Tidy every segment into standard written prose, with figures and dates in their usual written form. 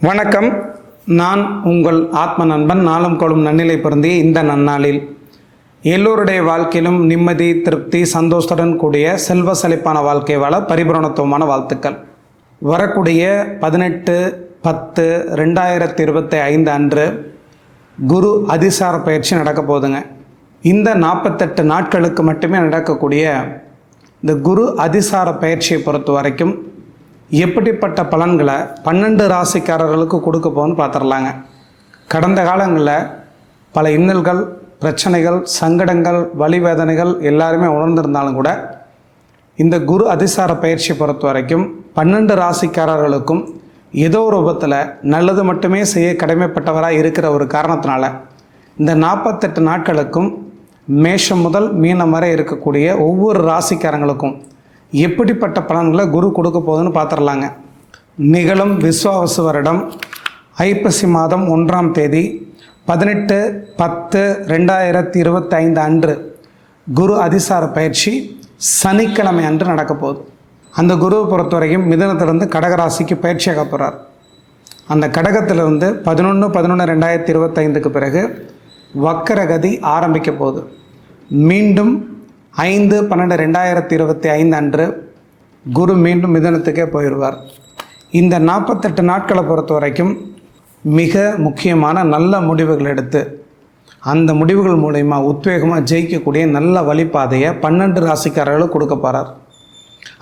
வணக்கம். நான் உங்கள் ஆத்ம நண்பன். நாளும் கோளும் நன்னிலை பொருந்திய இந்த நன்னாளில் எல்லோருடைய வாழ்க்கையிலும் நிம்மதி, திருப்தி, சந்தோஷத்துடன் கூடிய செல்வ செழிப்பான வாழ்க்கை வாழ பரிபூரணத்துவமான வாழ்த்துக்கள். வரக்கூடிய 18/10/2025 அன்று குரு அதிசார பயிற்சி நடக்க போகுதுங்க. இந்த 48 நாட்களுக்கு மட்டுமே நடக்கக்கூடிய இந்த குரு அதிசார பயிற்சியை பொறுத்த வரைக்கும் எப்படிப்பட்ட பலன்களை 12 ராசிக்காரர்களுக்கு கொடுக்க போகணும்னு பார்த்துடலாங்க. கடந்த காலங்களில் பல இன்னல்கள், பிரச்சனைகள், சங்கடங்கள், வலிவேதனைகள் எல்லாருமே உணர்ந்திருந்தாலும் கூட இந்த குரு அதிசார பயிற்சியை பொறுத்த வரைக்கும் 12 ராசிக்காரர்களுக்கும் ஏதோ ஒரு ரூபத்தில் நல்லது மட்டுமே செய்ய கடமைப்பட்டவராக இருக்கிற ஒரு காரணத்தினால இந்த 48 நாட்களுக்கும் மேஷம் முதல் மீனம் வரை இருக்கக்கூடிய ஒவ்வொரு ராசிக்காரங்களுக்கும் எப்படிப்பட்ட பலன்களை குரு கொடுக்க போகுதுன்னு பார்த்துடலாங்க. நிகழும் விஸ்வாவசு வருடம் ஐப்பசி மாதம் 1ஆம் தேதி 18/10/2025 அன்று குரு அதிசார பயிற்சி சனிக்கிழமை அன்று நடக்க போகுது. அந்த குருவை பொறுத்த வரைக்கும் மிதுனத்திலிருந்து கடகராசிக்கு பயிற்சியாக போகிறார். அந்த கடகத்திலிருந்து 11/11/2025 பிறகு வக்கரகதி ஆரம்பிக்க போகுது. மீண்டும் 5/12/2025 அன்று குரு மீண்டும் மிதுனத்துக்கே போயிடுவார். இந்த 48 நாட்களை பொறுத்த வரைக்கும் மிக முக்கியமான நல்ல முடிவுகள் எடுத்து அந்த முடிவுகள் மூலயமா உத்வேகமாக ஜெயிக்கக்கூடிய நல்ல வழிபாதையை 12 ராசிக்காரர்களுக்கு கொடுக்க போகிறார்.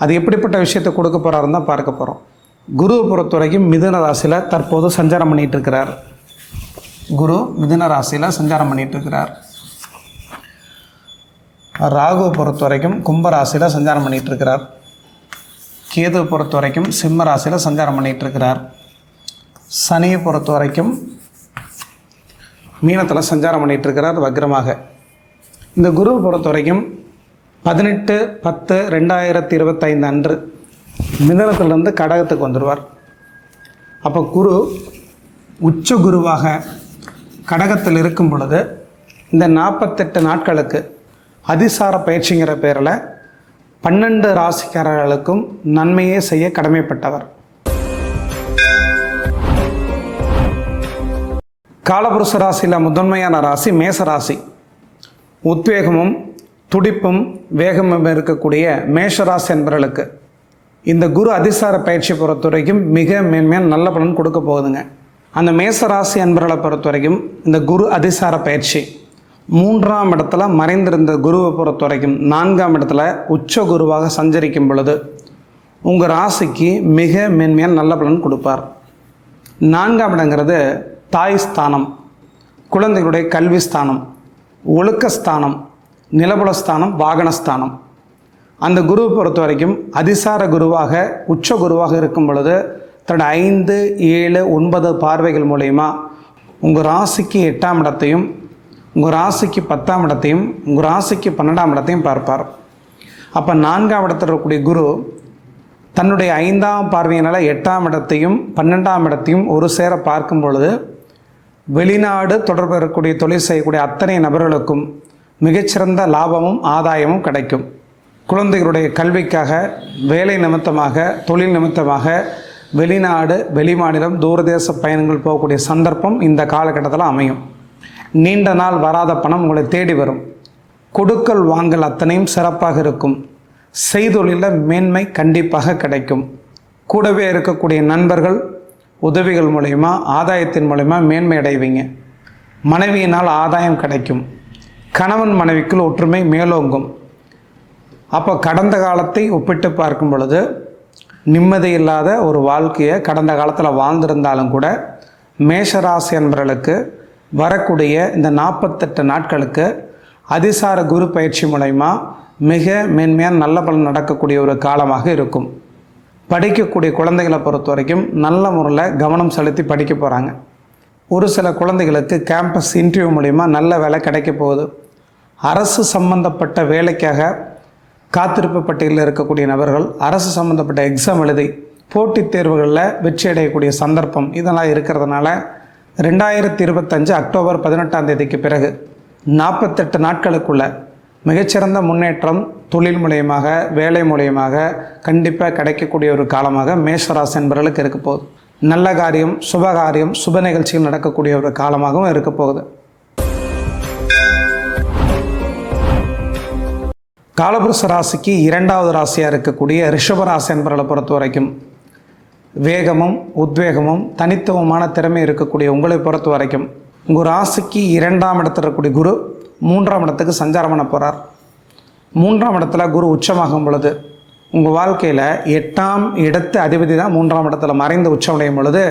அது எப்படிப்பட்ட விஷயத்தை கொடுக்க போகிறாருன்னு தான் பார்க்க போகிறோம். குருவை பொறுத்த வரைக்கும் மிதுன ராசியில் தற்போது சஞ்சாரம் பண்ணிகிட்ருக்கிறார். குரு மிதுன ராசியில் சஞ்சாரம் பண்ணிகிட்ருக்கிறார். ராகுவை பொறுத்த வரைக்கும் கும்பராசியில் சஞ்சாரம் பண்ணிகிட்ருக்கிறார். கேதுவை பொறுத்த வரைக்கும் சிம்ம ராசியில் சஞ்சாரம் பண்ணிகிட்ருக்கிறார். சனியை பொறுத்த வரைக்கும் மீனத்தில் சஞ்சாரம் பண்ணிகிட்ருக்கிறார் வக்ரமாக. இந்த குருவை பொறுத்த வரைக்கும் 18/10/2025 அன்று மிதுனத்திலிருந்து கடகத்துக்கு வந்துடுவார். அப்போ குரு உச்ச குருவாக கடகத்தில் இருக்கும் பொழுது இந்த 48 நாட்களுக்கு அதிசார பயிற்சிங்கிற பேரில் 12 ராசிக்காரர்களுக்கும் நன்மையே செய்ய கடமைப்பட்டவர். காலபுருஷ ராசியில் முதன்மையான ராசி மேச ராசி. உத்வேகமும் துடிப்பும் வேகமும் இருக்கக்கூடிய மேஷராசி என்பவர்களுக்கு இந்த குரு அதிசார பயிற்சியை பொறுத்த வரைக்கும் மிக மேன்மையான நல்ல பலன் கொடுக்க போகுதுங்க. அந்த மேசராசி என்பவர்களை பொறுத்த வரைக்கும் இந்த குரு அதிசார பயிற்சி 3ஆம் இடத்துல மறைந்திருந்த குருவை பொறுத்த வரைக்கும் 4ஆம் இடத்துல உச்ச குருவாக சஞ்சரிக்கும் பொழுது உங்கள் ராசிக்கு மிக மேன்மையான நல்ல பலன் கொடுப்பார். 4ஆம் இடங்கிறது தாய் ஸ்தானம், குழந்தைகளுடைய கல்வி ஸ்தானம், ஒழுக்க ஸ்தானம், நிலபுலஸ்தானம், வாகனஸ்தானம். அந்த குருவை பொறுத்த வரைக்கும் அதிசார குருவாக உச்ச குருவாக இருக்கும் பொழுது தன்னோட 5, 7, 9 பார்வைகள் மூலயமா உங்கள் ராசிக்கு 8ஆம் இடத்தையும், உங்கள் ராசிக்கு 10ஆம் இடத்தையும், உங்கள் ராசிக்கு 12ஆம் இடத்தையும் பார்ப்பார். அப்போ 4ஆம் இடத்தில் இருக்கக்கூடிய குரு தன்னுடைய 5ஆம் பார்வையினால் 8ஆம் இடத்தையும் 12ஆம் இடத்தையும் ஒரு சேர பார்க்கும் பொழுது வெளிநாடு தொடர்பு இருக்கக்கூடிய தொழில் செய்யக்கூடிய அத்தனை நபர்களுக்கும் மிகச்சிறந்த லாபமும் ஆதாயமும் கிடைக்கும். குழந்தைகளுடைய கல்விக்காக, வேலை நிமித்தமாக, தொழில் நிமித்தமாக வெளிநாடு, வெளிமாநிலம், தூரதேச பயணங்கள் போகக்கூடிய சந்தர்ப்பம் இந்த காலகட்டத்தில் அமையும். நீண்ட நாள் வராத பணம் உங்களை தேடி வரும். கொடுக்கல் வாங்கல் அத்தனையும் சிறப்பாக இருக்கும். செய்தொழிலில் மேன்மை கண்டிப்பாக கிடைக்கும். கூடவே இருக்கக்கூடிய நண்பர்கள் உதவிகள் மூலயமா, ஆதாயத்தின் மூலயமா மேன்மை அடைவீங்க. மனைவியினால் ஆதாயம் கிடைக்கும். கணவன் மனைவிக்குள் ஒற்றுமை மேலோங்கும். அப்போ கடந்த காலத்தை ஒப்பிட்டு பார்க்கும் பொழுது நிம்மதி இல்லாத ஒரு வாழ்க்கையை கடந்த காலத்தில் வாழ்ந்திருந்தாலும் கூட மேஷராசி என்பவர்களுக்கு வரக்கூடிய இந்த 48 நாட்களுக்கு அதிசார குரு பயிற்சி மூலயமா மிக மேன்மையான நல்ல பலன் நடக்கக்கூடிய ஒரு காலமாக இருக்கும். படிக்கக்கூடிய குழந்தைகளை பொறுத்த வரைக்கும் நல்ல முறையில் கவனம் செலுத்தி படிக்க போகிறாங்க. ஒரு சில குழந்தைகளுக்கு கேம்பஸ் இன்டர்வியூ மூலயமா நல்ல வேலை கிடைக்க போகுது. அரசு சம்பந்தப்பட்ட வேலைக்காக காத்திருப்பு பட்டியலில் இருக்கக்கூடிய நபர்கள் அரசு சம்பந்தப்பட்ட எக்ஸாம் எழுதி போட்டித் தேர்வுகளில் வெற்றி அடையக்கூடிய சந்தர்ப்பம் இதெல்லாம் இருக்கிறதுனால 2025 அக்டோபர் 18ஆம் தேதிக்கு பிறகு 48 நாட்களுக்குள்ள மிகச்சிறந்த முன்னேற்றம் தொழில் மூலியமாக, வேலை மூலியமாக கண்டிப்பாக கிடைக்கக்கூடிய ஒரு காலமாக மேஷராசி என்பவர்களுக்கு இருக்க போகுது. நல்ல காரியம், சுபகாரியம், சுப நிகழ்ச்சிகள் நடக்கக்கூடிய ஒரு காலமாகவும் இருக்க போகுது. காலபுருஷ ராசிக்கு 2வது ராசியாக இருக்கக்கூடிய ரிஷபராசி என்பவர்களை பொறுத்த வரைக்கும் வேகமும் உத்வேகமும் தனித்துவமான திறமை இருக்கக்கூடிய உங்களை பொறுத்த வரைக்கும் உங்கள் ராசிக்கு 2ஆம் இடத்துல இருக்கக்கூடிய குரு 3ஆம் இடத்துக்கு சஞ்சாரம் பண்ண போகிறார். 3ஆம் இடத்துல குரு உச்சமாகும் பொழுது உங்கள் வாழ்க்கையில் 8ஆம் இடத்து அதிபதி தான் 3ஆம் இடத்துல மறைந்து உச்சமடையும் பொழுது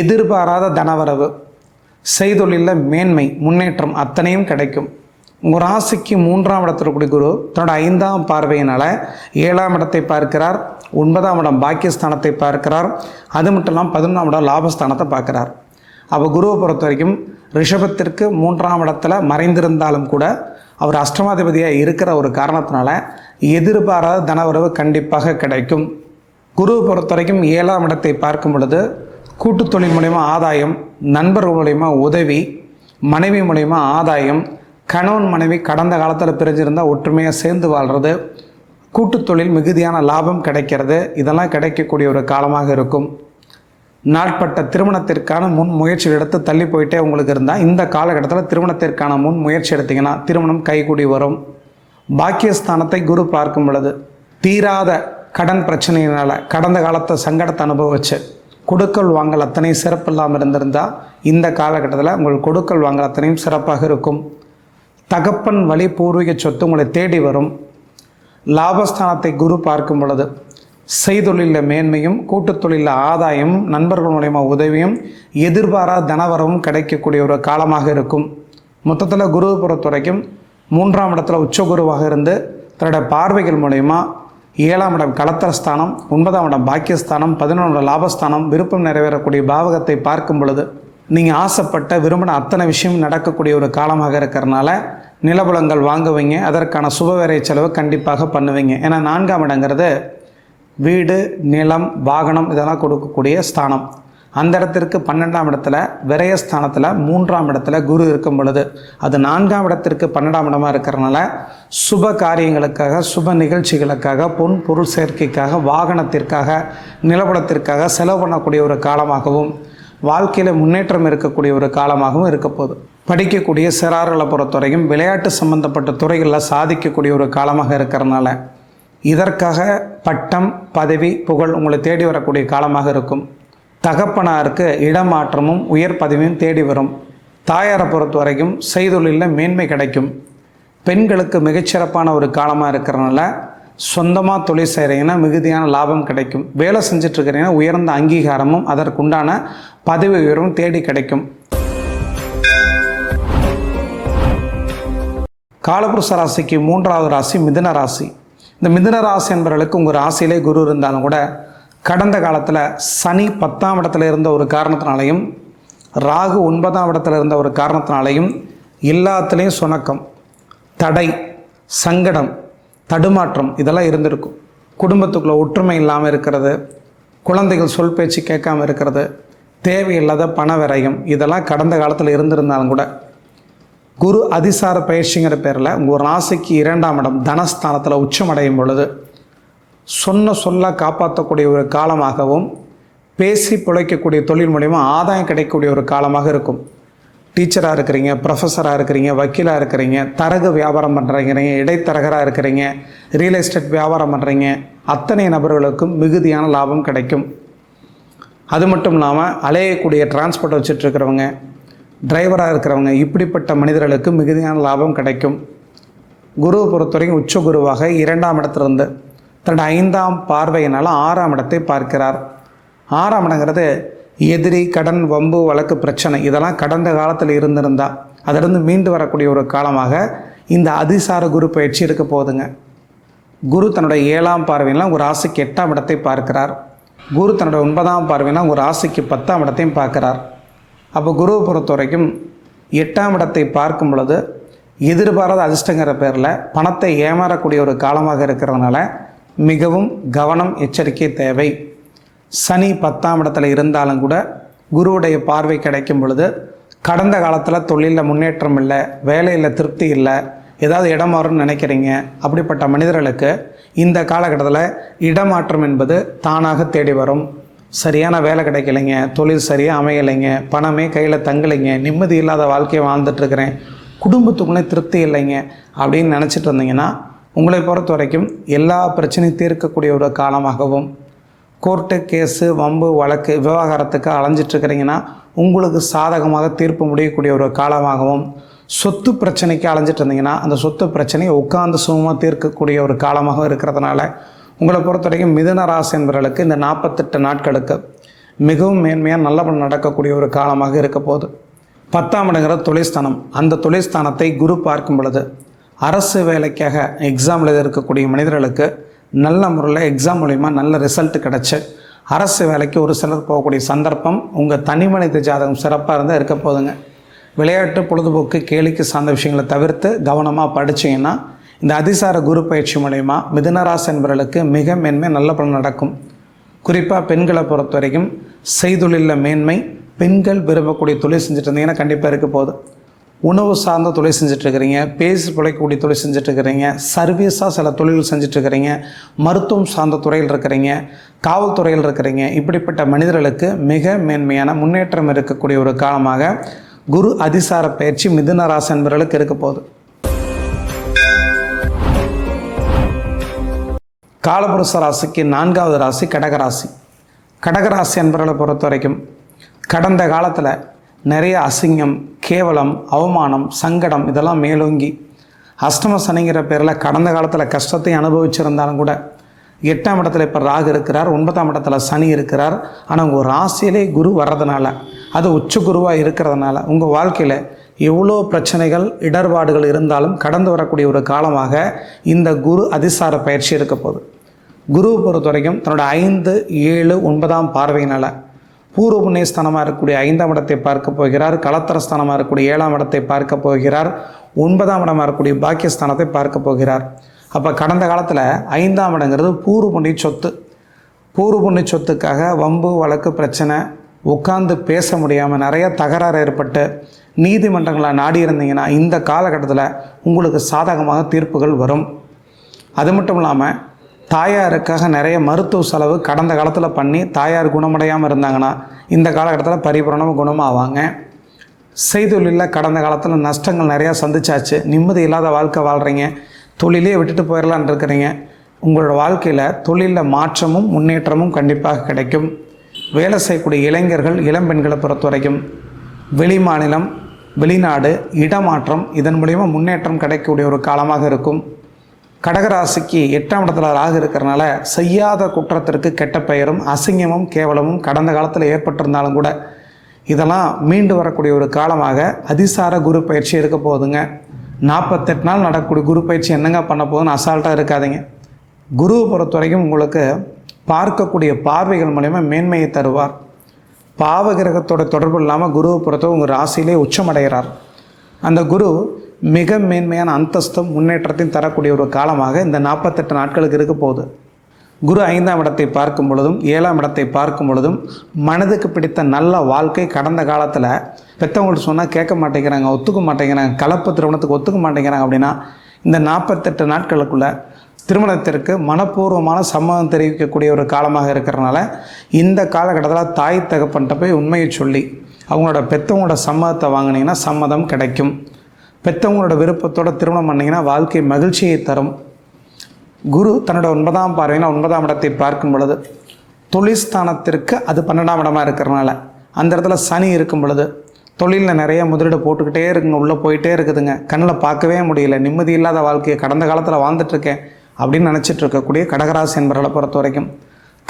எதிர்பாராத தனவரவு, செய்தொழிலில் மேன்மை, முன்னேற்றம் அத்தனையும் கிடைக்கும். உங்கள் ராசிக்கு 3ஆம் இடத்துல இருக்கக்கூடிய குரு தன்னோட 5ஆம் பார்வையினால் 7ஆம் இடத்தை பார்க்கிறார், 9ஆம் இடம் பாக்கியஸ்தானத்தை பார்க்கிறார், அது மட்டும் இல்லாமல் 11ஆம் இடம் லாபஸ்தானத்தை பார்க்கிறார். அப்போ குருவை பொறுத்த வரைக்கும் ரிஷபத்திற்கு 3ஆம் இடத்துல மறைந்திருந்தாலும் கூட அவர் அஷ்டமாதிபதியாக இருக்கிற ஒரு காரணத்தினால எதிர்பாராத தனவரவு கண்டிப்பாக கிடைக்கும். குருவை பொறுத்த வரைக்கும் 7ஆம் இடத்தை பார்க்கும் பொழுது கூட்டு தொழில் மூலயமா ஆதாயம், நண்பர்கள் மூலயமா உதவி, மனைவி மூலயமா ஆதாயம், கணவன் மனைவி கடந்த காலத்தில் பிரிஞ்சிருந்தால் ஒற்றுமையாக சேர்ந்து வாழ்கிறது, கூட்டு தொழில் மிகுதியான லாபம் கிடைக்கிறது, இதெல்லாம் கிடைக்கக்கூடிய ஒரு காலமாக இருக்கும். நாட்பட்ட திருமணத்திற்கான முன் முயற்சி எடுத்து தள்ளி போயிட்டே உங்களுக்கு இருந்தால் இந்த காலகட்டத்தில் திருமணத்திற்கான முன் முயற்சி எடுத்திங்கன்னா திருமணம் கைகூடி வரும். பாக்கியஸ்தானத்தை குரு பார்க்கும் பொழுது தீராத கடன் பிரச்சனையினால் கடந்த காலத்தை சங்கடத்தை அனுபவிச்சு கொடுக்கல் வாங்கல் அத்தனை சிறப்பு இல்லாமல் இருந்திருந்தால் இந்த காலகட்டத்தில் உங்கள் கொடுக்கல் வாங்கல் அத்தனையும் சிறப்பாக இருக்கும். தகப்பன் வழி பூர்வீக சொத்து உங்களை தேடி வரும். லாபஸ்தானத்தை குரு பார்க்கும் பொழுது செய்தொழிலில் மேன்மையும், கூட்டுத் தொழிலில் ஆதாயமும், நண்பர்கள் மூலயமா உதவியும், எதிர்பாராத தனவரவும் கிடைக்கக்கூடிய ஒரு காலமாக இருக்கும். மொத்தத்தில் குருவை பொறுத்த வரைக்கும் 3ஆம் இடத்துல உச்சகுருவாக இருந்து தன்னுடைய பார்வைகள் மூலயமா 7ஆம் இடம் கலத்திரஸ்தானம், 9ஆம் இடம் பாக்கியஸ்தானம், 11ஆம் இடம் லாபஸ்தானம், விருப்பம் நிறைவேறக்கூடிய பாவகத்தை பார்க்கும் பொழுது நீங்கள் ஆசைப்பட்ட விரும்பின அத்தனை விஷயம் நடக்கக்கூடிய ஒரு காலமாக இருக்கிறனால நிலபுலங்கள் வாங்குவீங்க, அதற்கான சுபவேரை செலவு கண்டிப்பாக பண்ணுவீங்க. ஏன்னா 4ஆம் இடங்கிறது வீடு, நிலம், வாகனம் இதெல்லாம் கொடுக்கக்கூடிய ஸ்தானம். அந்த இடத்திற்கு 12ஆம் இடத்துல விரயஸ்தானத்தில் 3ஆம் இடத்துல குரு இருக்கும் பொழுது அது 4ஆம் இடத்திற்கு 12ஆம் இடமாக இருக்கிறனால சுப காரியங்களுக்காக, சுப நிகழ்ச்சிகளுக்காக, பொன் பொருள் சேர்க்கைக்காக, வாகனத்திற்காக, நிலபலத்திற்காக செலவு பண்ணக்கூடிய ஒரு காலமாகவும் வாழ்க்கையில் முன்னேற்றம் இருக்கக்கூடிய ஒரு காலமாகவும் இருக்க போகுது. படிக்கக்கூடிய சிறார்களை பொறுத்தவரைக்கும் விளையாட்டு சம்பந்தப்பட்ட துறைகளில் சாதிக்கக்கூடிய ஒரு காலமாக இருக்கிறனால இதற்காக பட்டம், பதவி, புகழ் உங்களை தேடி வரக்கூடிய காலமாக இருக்கும். தகப்பனாருக்கு இடமாற்றமும் உயர் பதவியும் தேடி வரும். தாயாரை பொறுத்த வரைக்கும் செய்தொழிலில் மேன்மை கிடைக்கும். பெண்களுக்கு மிகச்சிறப்பான ஒரு காலமாக இருக்கிறனால சொந்தமாக தொழில் செய்கிறீங்கன்னா மிகுதியான லாபம் கிடைக்கும். வேலை செஞ்சிட்ருக்கிறீங்கன்னா உயர்ந்த அங்கீகாரமும் அதற்குண்டான பதவி உயர்வும் தேடி கிடைக்கும். காலபுருஷ ராசிக்கு 3வது ராசி மிதுன ராசி. இந்த மிதுன ராசி என்பவர்களுக்கு உங்கள் ராசியிலே குரு இருந்தாலும் கூட கடந்த காலத்தில் சனி 10ஆம் இடத்துல இருந்த ஒரு காரணத்தினாலையும், ராகு 9ஆம் இடத்துல இருந்த ஒரு காரணத்தினாலையும் எல்லாத்துலேயும் சுணக்கம், தடை, சங்கடம், தடுமாற்றம் இதெல்லாம் இருந்திருக்கும். குடும்பத்துக்குள்ளே ஒற்றுமை இல்லாமல் இருக்கிறது, குழந்தைகள் சொல் பேச்சு கேட்காமல் இருக்கிறது, தேவையில்லாத பண விரயம் இதெல்லாம் கடந்த காலத்தில் இருந்திருந்தாலும் கூட குரு அதிசார பயிற்சிங்கிற பேரில் உங்கள் ராசிக்கு 2ஆம் இடம் தனஸ்தானத்தில் உச்சமடையும் பொழுது சொன்ன சொல்ல காப்பாற்றக்கூடிய ஒரு காலமாகவும், பேசி பிழைக்கக்கூடிய தொழில் மூலிமா ஆதாயம் கிடைக்கக்கூடிய ஒரு காலமாக இருக்கும். டீச்சராக இருக்கிறீங்க, ப்ரொஃபஸராக இருக்கிறீங்க, வக்கீலாக இருக்கிறீங்க, தரகு வியாபாரம் பண்ணுறீங்க, இடைத்தரகராக இருக்கிறீங்க, ரியல் எஸ்டேட் வியாபாரம் பண்ணுறீங்க, அத்தனை நபர்களுக்கும் மிகுதியான லாபம் கிடைக்கும். அது மட்டும் இல்லாமல் அலையக்கூடிய டிரான்ஸ்போர்ட் வச்சுட்ருக்கிறவங்க, டிரைவராக இருக்கிறவங்க, இப்படிப்பட்ட மனிதர்களுக்கு மிகுதியான லாபம் கிடைக்கும். குருவை பொறுத்த வரைக்கும் உச்ச குருவாக 2ஆம் இடத்திலிருந்து தன்னோட 5ஆம் பார்வையினால் 6ஆம் இடத்தை பார்க்கிறார். 6ஆம் இடங்கிறது எதிரி, கடன், வம்பு, வழக்கு, பிரச்சனை இதெல்லாம் கடந்த காலத்தில் இருந்திருந்தால் அதிலிருந்து மீண்டு வரக்கூடிய ஒரு காலமாக இந்த அதிசார குரு பயிற்சி இருக்க போகுதுங்க. குரு தன்னோட 7ஆம் பார்வையினால் உங்கள் ராசிக்கு 8ஆம் இடத்தை பார்க்கிறார். குரு தன்னோட 9ஆம் பார்வையினால் உங்கள் ராசிக்கு 10ஆம் இடத்தையும் பார்க்கிறார். அப்போ குருவை பொறுத்த வரைக்கும் 8ஆம் இடத்தை பார்க்கும் பொழுது எதிர்பாராத அதிர்ஷ்டங்கிற பேரில் பணத்தை ஏமாறக்கூடிய ஒரு காலமாக இருக்கிறதுனால மிகவும் கவனம், எச்சரிக்கை தேவை. சனி 10ஆம் இடத்துல இருந்தாலும் கூட குருவுடைய பார்வை கிடைக்கும் பொழுது கடந்த காலத்தில் தொழிலில் முன்னேற்றம் இல்லை, வேலையில் திருப்தி இல்லை, ஏதாவது இடம் மாறும்னு நினைக்கிறீங்க, அப்படிப்பட்ட மனிதர்களுக்கு இந்த காலகட்டத்தில் இடமாற்றம் என்பது தானாக தேடி வரும். சரியான வேலை கிடைக்கலைங்க, தொழில் சரியாக அமையலைங்க, பணமே கையில் தங்கலைங்க, நிம்மதி இல்லாத வாழ்க்கையை வாழ்ந்துட்டுருக்கிறேன், குடும்பத்துக்குள்ளே திருப்தி இல்லைங்க அப்படின்னு நினச்சிட்டு இருந்தீங்கன்னா உங்களை பொறுத்த வரைக்கும் எல்லா பிரச்சனையும் தீர்க்கக்கூடிய ஒரு காலமாகவும், கோர்ட்டு கேஸு வம்பு வழக்கு விவகாரத்துக்கு அலைஞ்சிட்ருக்கிறீங்கன்னா உங்களுக்கு சாதகமாக தீர்ப்பு முடியக்கூடிய ஒரு காலமாகவும், சொத்து பிரச்சனைக்கு அலைஞ்சிட்டு இருந்தீங்கன்னா அந்த சொத்து பிரச்சனையை உட்கார்ந்து சுகமாக தீர்க்கக்கூடிய ஒரு காலமாக இருக்கிறதுனால உங்களை பொறுத்த வரைக்கும் மிதுன ராசி என்பவர்களுக்கு இந்த 48 நாட்களுக்கு மிகவும் மேன்மையாக நல்லபடியாக நடக்கக்கூடிய ஒரு காலமாக இருக்க போகுது. 10ஆம் இடங்கிற தொழில்ஸ்தானம், அந்த தொழில்ஸ்தானத்தை குரு பார்க்கும் பொழுது அரசு வேலைக்காக எக்ஸாமில் இருக்கக்கூடிய மனிதர்களுக்கு நல்ல முறையில் எக்ஸாம் மூலிமா நல்ல ரிசல்ட் கிடச்சி அரசு வேலைக்கு ஒரு சிலர் போகக்கூடிய சந்தர்ப்பம் உங்கள் தனி மனித ஜாதகம் சிறப்பாக இருந்தால் இருக்க போதுங்க. விளையாட்டு பொழுதுபோக்கு கேளிக்கை சார்ந்த விஷயங்களை தவிர்த்து கவனமாக படித்தீங்கன்னா இந்த அதிசார குரு பயிற்சி மூலயமா மிதுனராசி என்பவர்களுக்கு மிக மேன்மை நல்ல பலன் நடக்கும். குறிப்பாக பெண்களை பொறுத்த வரைக்கும் செய்தொழிலில் மேன்மை, பெண்கள் விரும்பக்கூடிய தொழில் செஞ்சுட்டு இருந்தீங்கன்னா கண்டிப்பாக இருக்க போகுது. உணவு சார்ந்த தொழில் செஞ்சிட்ருக்கிறீங்க, பேசி பிழைக்கக்கூடிய தொழில் செஞ்சிட்ருக்கிறீங்க, சர்வீஸாக சில தொழில் செஞ்சிட்ருக்கிறீங்க, மருத்துவம் சார்ந்த துறையில் இருக்கிறீங்க, காவல்துறையில் இருக்கிறீங்க, இப்படிப்பட்ட மனிதர்களுக்கு மிக மேன்மையான முன்னேற்றம் இருக்கக்கூடிய ஒரு காலமாக குரு அதிசார பயிற்சி மிதுன ராசி என்பவர்களுக்கு இருக்க போகுது. காலபுருஷ ராசிக்கு 4வது ராசி கடகராசி. கடகராசி என்பவர்களை பொறுத்த வரைக்கும் கடந்த காலத்தில் நிறைய அசிங்கம், கேவலம், அவமானம், சங்கடம் இதெல்லாம் மேலோங்கி அஷ்டம சனிங்கிற பேரில் கடந்த காலத்தில் கஷ்டத்தை அனுபவிச்சிருந்தாலும் கூட 8ஆம் இடத்துல இப்போ ராகு இருக்கிறார், 9ஆம் இடத்துல சனி இருக்கிறார். ஆனால் உங்கள் ராசியிலே குரு வர்றதுனால, அது உச்ச குருவாக இருக்கிறதுனால உங்கள் வாழ்க்கையில் எவ்வளோ பிரச்சனைகள் இடர்பாடுகள் இருந்தாலும் கடந்து வரக்கூடிய ஒரு காலமாக இந்த குரு அதிசார பயிற்சி இருக்க போகுது. குருவை பொறுத்த வரைக்கும் தன்னோட 5, 7, 9ஆம் பார்வையினால் பூர்வ புண்ணிய ஸ்தானமாக இருக்கக்கூடிய 5ஆம் இடத்தை பார்க்க போகிறார், கலத்தர ஸ்தானமாக இருக்கக்கூடிய 7ஆம் இடத்தை பார்க்க போகிறார், 9ஆம் இடமாக இருக்கக்கூடிய பாக்கியஸ்தானத்தை பார்க்க போகிறார். அப்போ கடந்த காலத்தில் 5ஆம் இடங்கிறது பூர்வ புண்ணிய சொத்து. பூர்வ புண்ணிய சொத்துக்காக வம்பு வழக்கு பிரச்சனை, உட்கார்ந்து பேச முடியாமல் நிறைய தகராறு ஏற்பட்டு நீதிமன்றங்களை நாடி இருந்தீங்கன்னா இந்த காலகட்டத்தில் உங்களுக்கு சாதகமாக தீர்ப்புகள் வரும். அது மட்டும் இல்லாமல் தாயாருக்காக நிறைய மருத்துவ செலவு கடந்த காலத்தில் பண்ணி தாயார் குணமடையாமல் இருந்தாங்கன்னா இந்த காலகட்டத்தில் பரிபூரணமாக குணமாவாங்க. செய்தொழிலில் கடந்த காலத்தில் நஷ்டங்கள் நிறையா சந்திச்சாச்சு, நிம்மதி இல்லாத வாழ்க்கை வாழ்கிறீங்க, தொழிலே விட்டுட்டு போயிடலான் இருக்கிறீங்க. உங்களோட வாழ்க்கையில் தொழிலில் மாற்றமும் முன்னேற்றமும் கண்டிப்பாக கிடைக்கும். வேலை செய்யக்கூடிய இளைஞர்கள், இளம்பெண்களை பொறுத்த வரைக்கும் வெளி மாநிலம், வெளிநாடு, இடமாற்றம் இதன் மூலிமா முன்னேற்றம் கிடைக்கக்கூடிய ஒரு காலமாக இருக்கும். கடகராசிக்கு 8ஆம் இடத்துல ராகு இருக்கிறனால செய்யாத குற்றத்திற்கு கெட்ட பெயரும் அசிங்கமும் கேவலமும் கடந்த காலத்தில் ஏற்பட்டிருந்தாலும் கூட இதெல்லாம் மீண்டு வரக்கூடிய ஒரு காலமாக அதிசார குரு பயிற்சி இருக்க போகுதுங்க. 48 நாள் நடக்கக்கூடிய குரு பயிற்சி என்னங்க பண்ண போகுதுன்னு அசால்ட்டாக இருக்காதிங்க. குருவை பொறுத்த வரைக்கும் உங்களுக்கு பார்க்கக்கூடிய பார்வைகள் மூலயமா மேன்மையை தருவார். பாவ கிரகத்தோட தொடர்பு இல்லாமல் குருவை பொறுத்த உங்கள் ராசியிலே உச்சமடைகிறார். அந்த குரு மிக மேன்மையான அந்தஸ்தும் முன்னேற்றத்தையும் தரக்கூடிய ஒரு காலமாக இந்த 48 நாட்களுக்கு இருக்க போகுது. குரு 5ஆம் இடத்தை பார்க்கும் பொழுதும் 7ஆம் இடத்தை பார்க்கும் பொழுதும் மனதுக்கு பிடித்த நல்ல வாழ்க்கை கடந்த காலத்தில் பெற்றவங்கள்ட்ட சொன்னால் கேட்க மாட்டேங்கிறாங்க, ஒத்துக்க மாட்டேங்கிறாங்க, கலப்பு திருமணத்துக்கு ஒத்துக்க மாட்டேங்கிறாங்க அப்படின்னா இந்த 48 நாட்களுக்குள்ள திருமணத்திற்கு மனப்பூர்வமான சம்மதம் தெரிவிக்கக்கூடிய ஒரு காலமாக இருக்கிறனால இந்த காலகட்டத்தில் தாய் தகப்பன்ட்ட போய் உண்மையை சொல்லி அவங்களோட பெற்றவங்களோட சம்மதத்தை வாங்கினீங்கன்னா சம்மதம் கிடைக்கும். பெற்றவங்களோட விருப்பத்தோட திருமணம் பண்ணிங்கன்னா வாழ்க்கை மகிழ்ச்சியை தரும். குரு தன்னோட 9ஆம் பார்வையில் 9ஆம் இடத்தை பார்க்கும் பொழுது தொழில்ஸ்தானத்திற்கு அது 12ஆம் இடமாக இருக்கிறனால அந்த இடத்துல சனி இருக்கும் பொழுது தொழிலில் நிறைய முதலீடு போட்டுக்கிட்டே இருக்குங்க, உள்ளே போயிட்டே இருக்குதுங்க, கண்ணில் பார்க்கவே முடியல, நிம்மதி இல்லாத வாழ்க்கையை கடந்த காலத்தில் வாழ்ந்துட்டுருக்கேன் அப்படின்னு நினச்சிட்டு இருக்கக்கூடிய கடகராசி என்பவர்களை பொறுத்த வரைக்கும்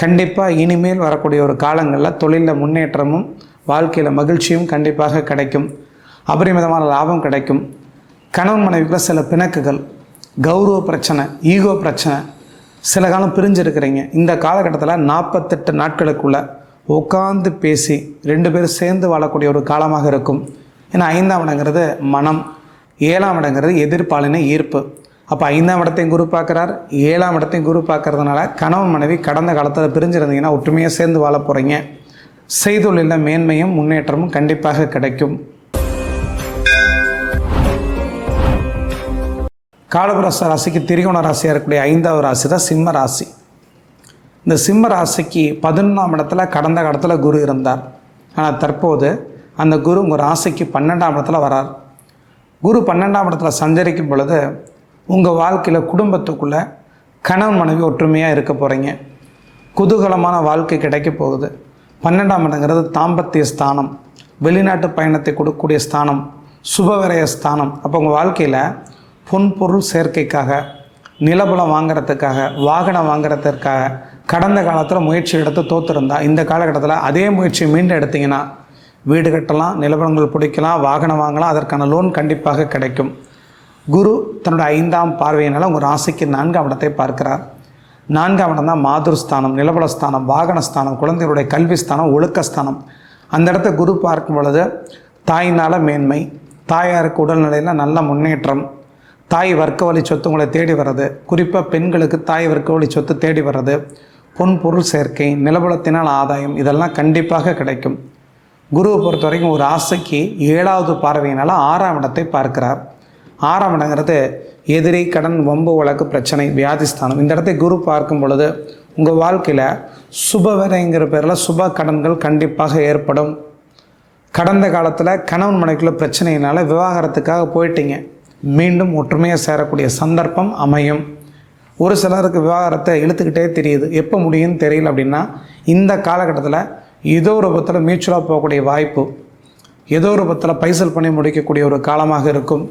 கண்டிப்பாக இனிமேல் வரக்கூடிய ஒரு காலங்களில் தொழிலில் முன்னேற்றமும் வாழ்க்கையில் மகிழ்ச்சியும் கண்டிப்பாக கிடைக்கும். அபரிமிதமான லாபம் கிடைக்கும். கணவன் மனைவிக்குள்ள சில பிணக்குகள், கௌரவ பிரச்சனை, ஈகோ பிரச்சனை, சில காலம் பிரிஞ்சிருக்கிறீங்க. இந்த காலகட்டத்தில் 48 நாட்களுக்குள்ள உட்காந்து பேசி 2 பேரும் சேர்ந்து வாழக்கூடிய ஒரு காலமாக இருக்கும். ஏன்னா 5ஆம் இடங்கிறது மனம், 7ஆம் இடங்கிறது எதிர்பாலின ஈர்ப்பு. அப்போ 5ஆம் இடத்தையும் குரு பார்க்குறார், 7ஆம் இடத்தையும் குரு பார்க்கறதுனால கணவன் மனைவி கடந்த காலத்தில் பிரிஞ்சிருந்தீங்கன்னா ஒற்றுமையாக சேர்ந்து வாழ போகிறீங்க. செய்தொழிலில் மேன்மையும் முன்னேற்றமும் கண்டிப்பாக கிடைக்கும். காலபுருஷ ராசிக்கு திரிகோண ராசியாக இருக்கக்கூடிய 5வது ராசி தான் சிம்ம ராசி. இந்த சிம்ம ராசிக்கு 11ஆம் இடத்துல கடந்த காலத்தில் குரு இருந்தார். ஆனால் தற்போது அந்த குரு உங்கள் ராசிக்கு 12ஆம் இடத்துல வரார். குரு 12ஆம் இடத்துல சஞ்சரிக்கும் பொழுது உங்கள் வாழ்க்கையில் குடும்பத்துக்குள்ளே கணவன் மனைவி ஒற்றுமையாக இருக்க போகிறீங்க. குதூகலமான வாழ்க்கை கிடைக்க போகுது. 12ஆம் இடங்கிறது தாம்பத்திய ஸ்தானம், வெளிநாட்டு பயணத்தை கொடுக்கக்கூடிய ஸ்தானம், சுபவிரய ஸ்தானம். அப்போ உங்கள் வாழ்க்கையில் பொன் பொருள் சேர்க்கைக்காக, நிலபலம் வாங்கிறதுக்காக, வாகனம் வாங்கிறதுக்காக கடந்த காலத்தில் முயற்சி எடுத்து தோற்றுருந்தா இந்த காலகட்டத்தில் அதே முயற்சியை மீண்டும் எடுத்திங்கன்னா வீடு கட்டலாம், நிலபலங்கள் பிடிக்கலாம், வாகனம் வாங்கலாம், அதற்கான லோன் கண்டிப்பாக கிடைக்கும். குரு தன்னுடைய 5ஆம் பார்வையினால் உங்கள் ராசிக்கு 4ஆம் இடத்தை பார்க்கிறார். 4ஆம் இடம் தான் மாதுர்ஸ்தானம், நிலபலஸ்தானம், வாகனஸ்தானம், குழந்தைகளுடைய கல்விஸ்தானம், ஒழுக்கஸ்தானம். அந்த இடத்த குரு பார்க்கும் பொழுது தாயினால் மேன்மை, தாயாருக்கு உடல்நிலையில் நல்ல முன்னேற்றம், தாய் வர்க்க வழி சொத்து உங்களை தேடி வர்றது, குறிப்பாக பெண்களுக்கு தாய் வர்க்க வழி சொத்து தேடி வர்றது, பொன் பொருள் சேர்க்கை, நிலபலத்தினால் ஆதாயம், இதெல்லாம் கண்டிப்பாக கிடைக்கும். குருவை பொறுத்த வரைக்கும் ஒரு ராசிக்கு 7ஆவது பார்வையினால் 6ஆம் இடத்தை பார்க்கிறார். 6ஆம் இடங்கிறது எதிரி, கடன், வம்பு, வழக்கு, பிரச்சனை, வியாதிஸ்தானம். இந்த இடத்தை குரு பார்க்கும் பொழுது உங்கள் வாழ்க்கையில் சுபவிரைங்கிற பேரில் சுப கடன்கள் கண்டிப்பாக ஏற்படும். கடந்த காலத்தில் கணவன் மனைவிக்குள்ள பிரச்சனையினால் விவாகரத்துக்காக போயிட்டீங்க, மீண்டும் ஒற்றுமையாக சேரக்கூடிய சந்தர்ப்பம் அமையும். ஒரு சிலருக்கு விவாகரத்தை இழுத்துக்கிட்டே தெரியுது, எப்போ முடியும்னு தெரியல. அப்படின்னா இந்த காலகட்டத்தில் ஏதோ ஒரு ரூபத்தில் மியூச்சுவலாக போகக்கூடிய வாய்ப்பு, ஏதோ ஒரு ரூபத்தில் பைசல் பண்ணி முடிக்கக்கூடிய ஒரு காலமாக இருக்கும்.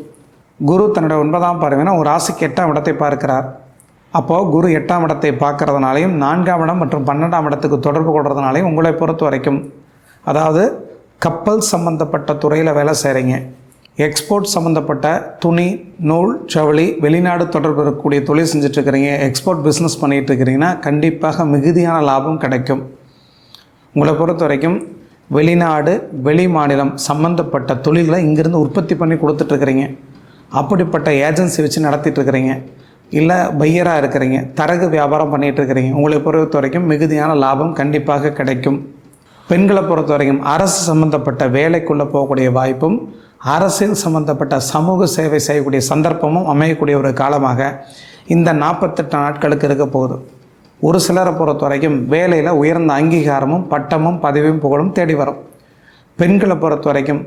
குரு தன்னுடைய 9ஆம் பார்வையினா ஒரு ராசிக்கு 8ஆம் இடத்தை பார்க்கிறார். அப்போது குரு 8ஆம் இடத்தை பார்க்கறதுனாலையும் 4ஆம் இடம் மற்றும் 12ஆம் இடத்துக்கு தொடர்பு கொள்றதுனாலையும் உங்களை பொறுத்த வரைக்கும், அதாவது கப்பல் சம்மந்தப்பட்ட துறையில் வேலை செய்கிறீங்க, எக்ஸ்போர்ட் சம்மந்தப்பட்ட துணி, நூல், ஜவுளி, வெளிநாடு தொடர்பு இருக்கக்கூடிய தொழில் செஞ்சிட்ருக்கிறீங்க, எக்ஸ்போர்ட் பிஸ்னஸ் பண்ணிகிட்ருக்கிறீங்கன்னா கண்டிப்பாக மிகுதியான லாபம் கிடைக்கும். உங்களை பொறுத்த வரைக்கும் வெளிநாடு, வெளி மாநிலம் சம்மந்தப்பட்ட தொழில்களை இங்கேருந்து உற்பத்தி பண்ணி கொடுத்துட்ருக்குறீங்க, அப்படிப்பட்ட ஏஜென்சி வச்சு நடத்திட்டுருக்கிறீங்க, இல்லை பையராக இருக்கிறீங்க, தரகு வியாபாரம் பண்ணிகிட்ருக்கிறீங்க, உங்களை பொறுத்த வரைக்கும் மிகுதியான லாபம் கண்டிப்பாக கிடைக்கும். பெண்களை பொறுத்த வரைக்கும் அரசு சம்மந்தப்பட்ட வேலைக்குள்ளே போகக்கூடிய வாய்ப்பும், அரசியல் சம்மந்தப்பட்ட சமூக சேவை செய்யக்கூடிய சந்தர்ப்பமும் அமையக்கூடிய ஒரு காலமாக இந்த 48 நாட்களுக்கு இருக்க போகுது. ஒரு சிலரை பொறுத்த வரைக்கும் வேலையில் உயர்ந்த அங்கீகாரமும், பட்டமும், பதவியும், புகழும் தேடி வரும். பெண்களை பொறுத்த வரைக்கும்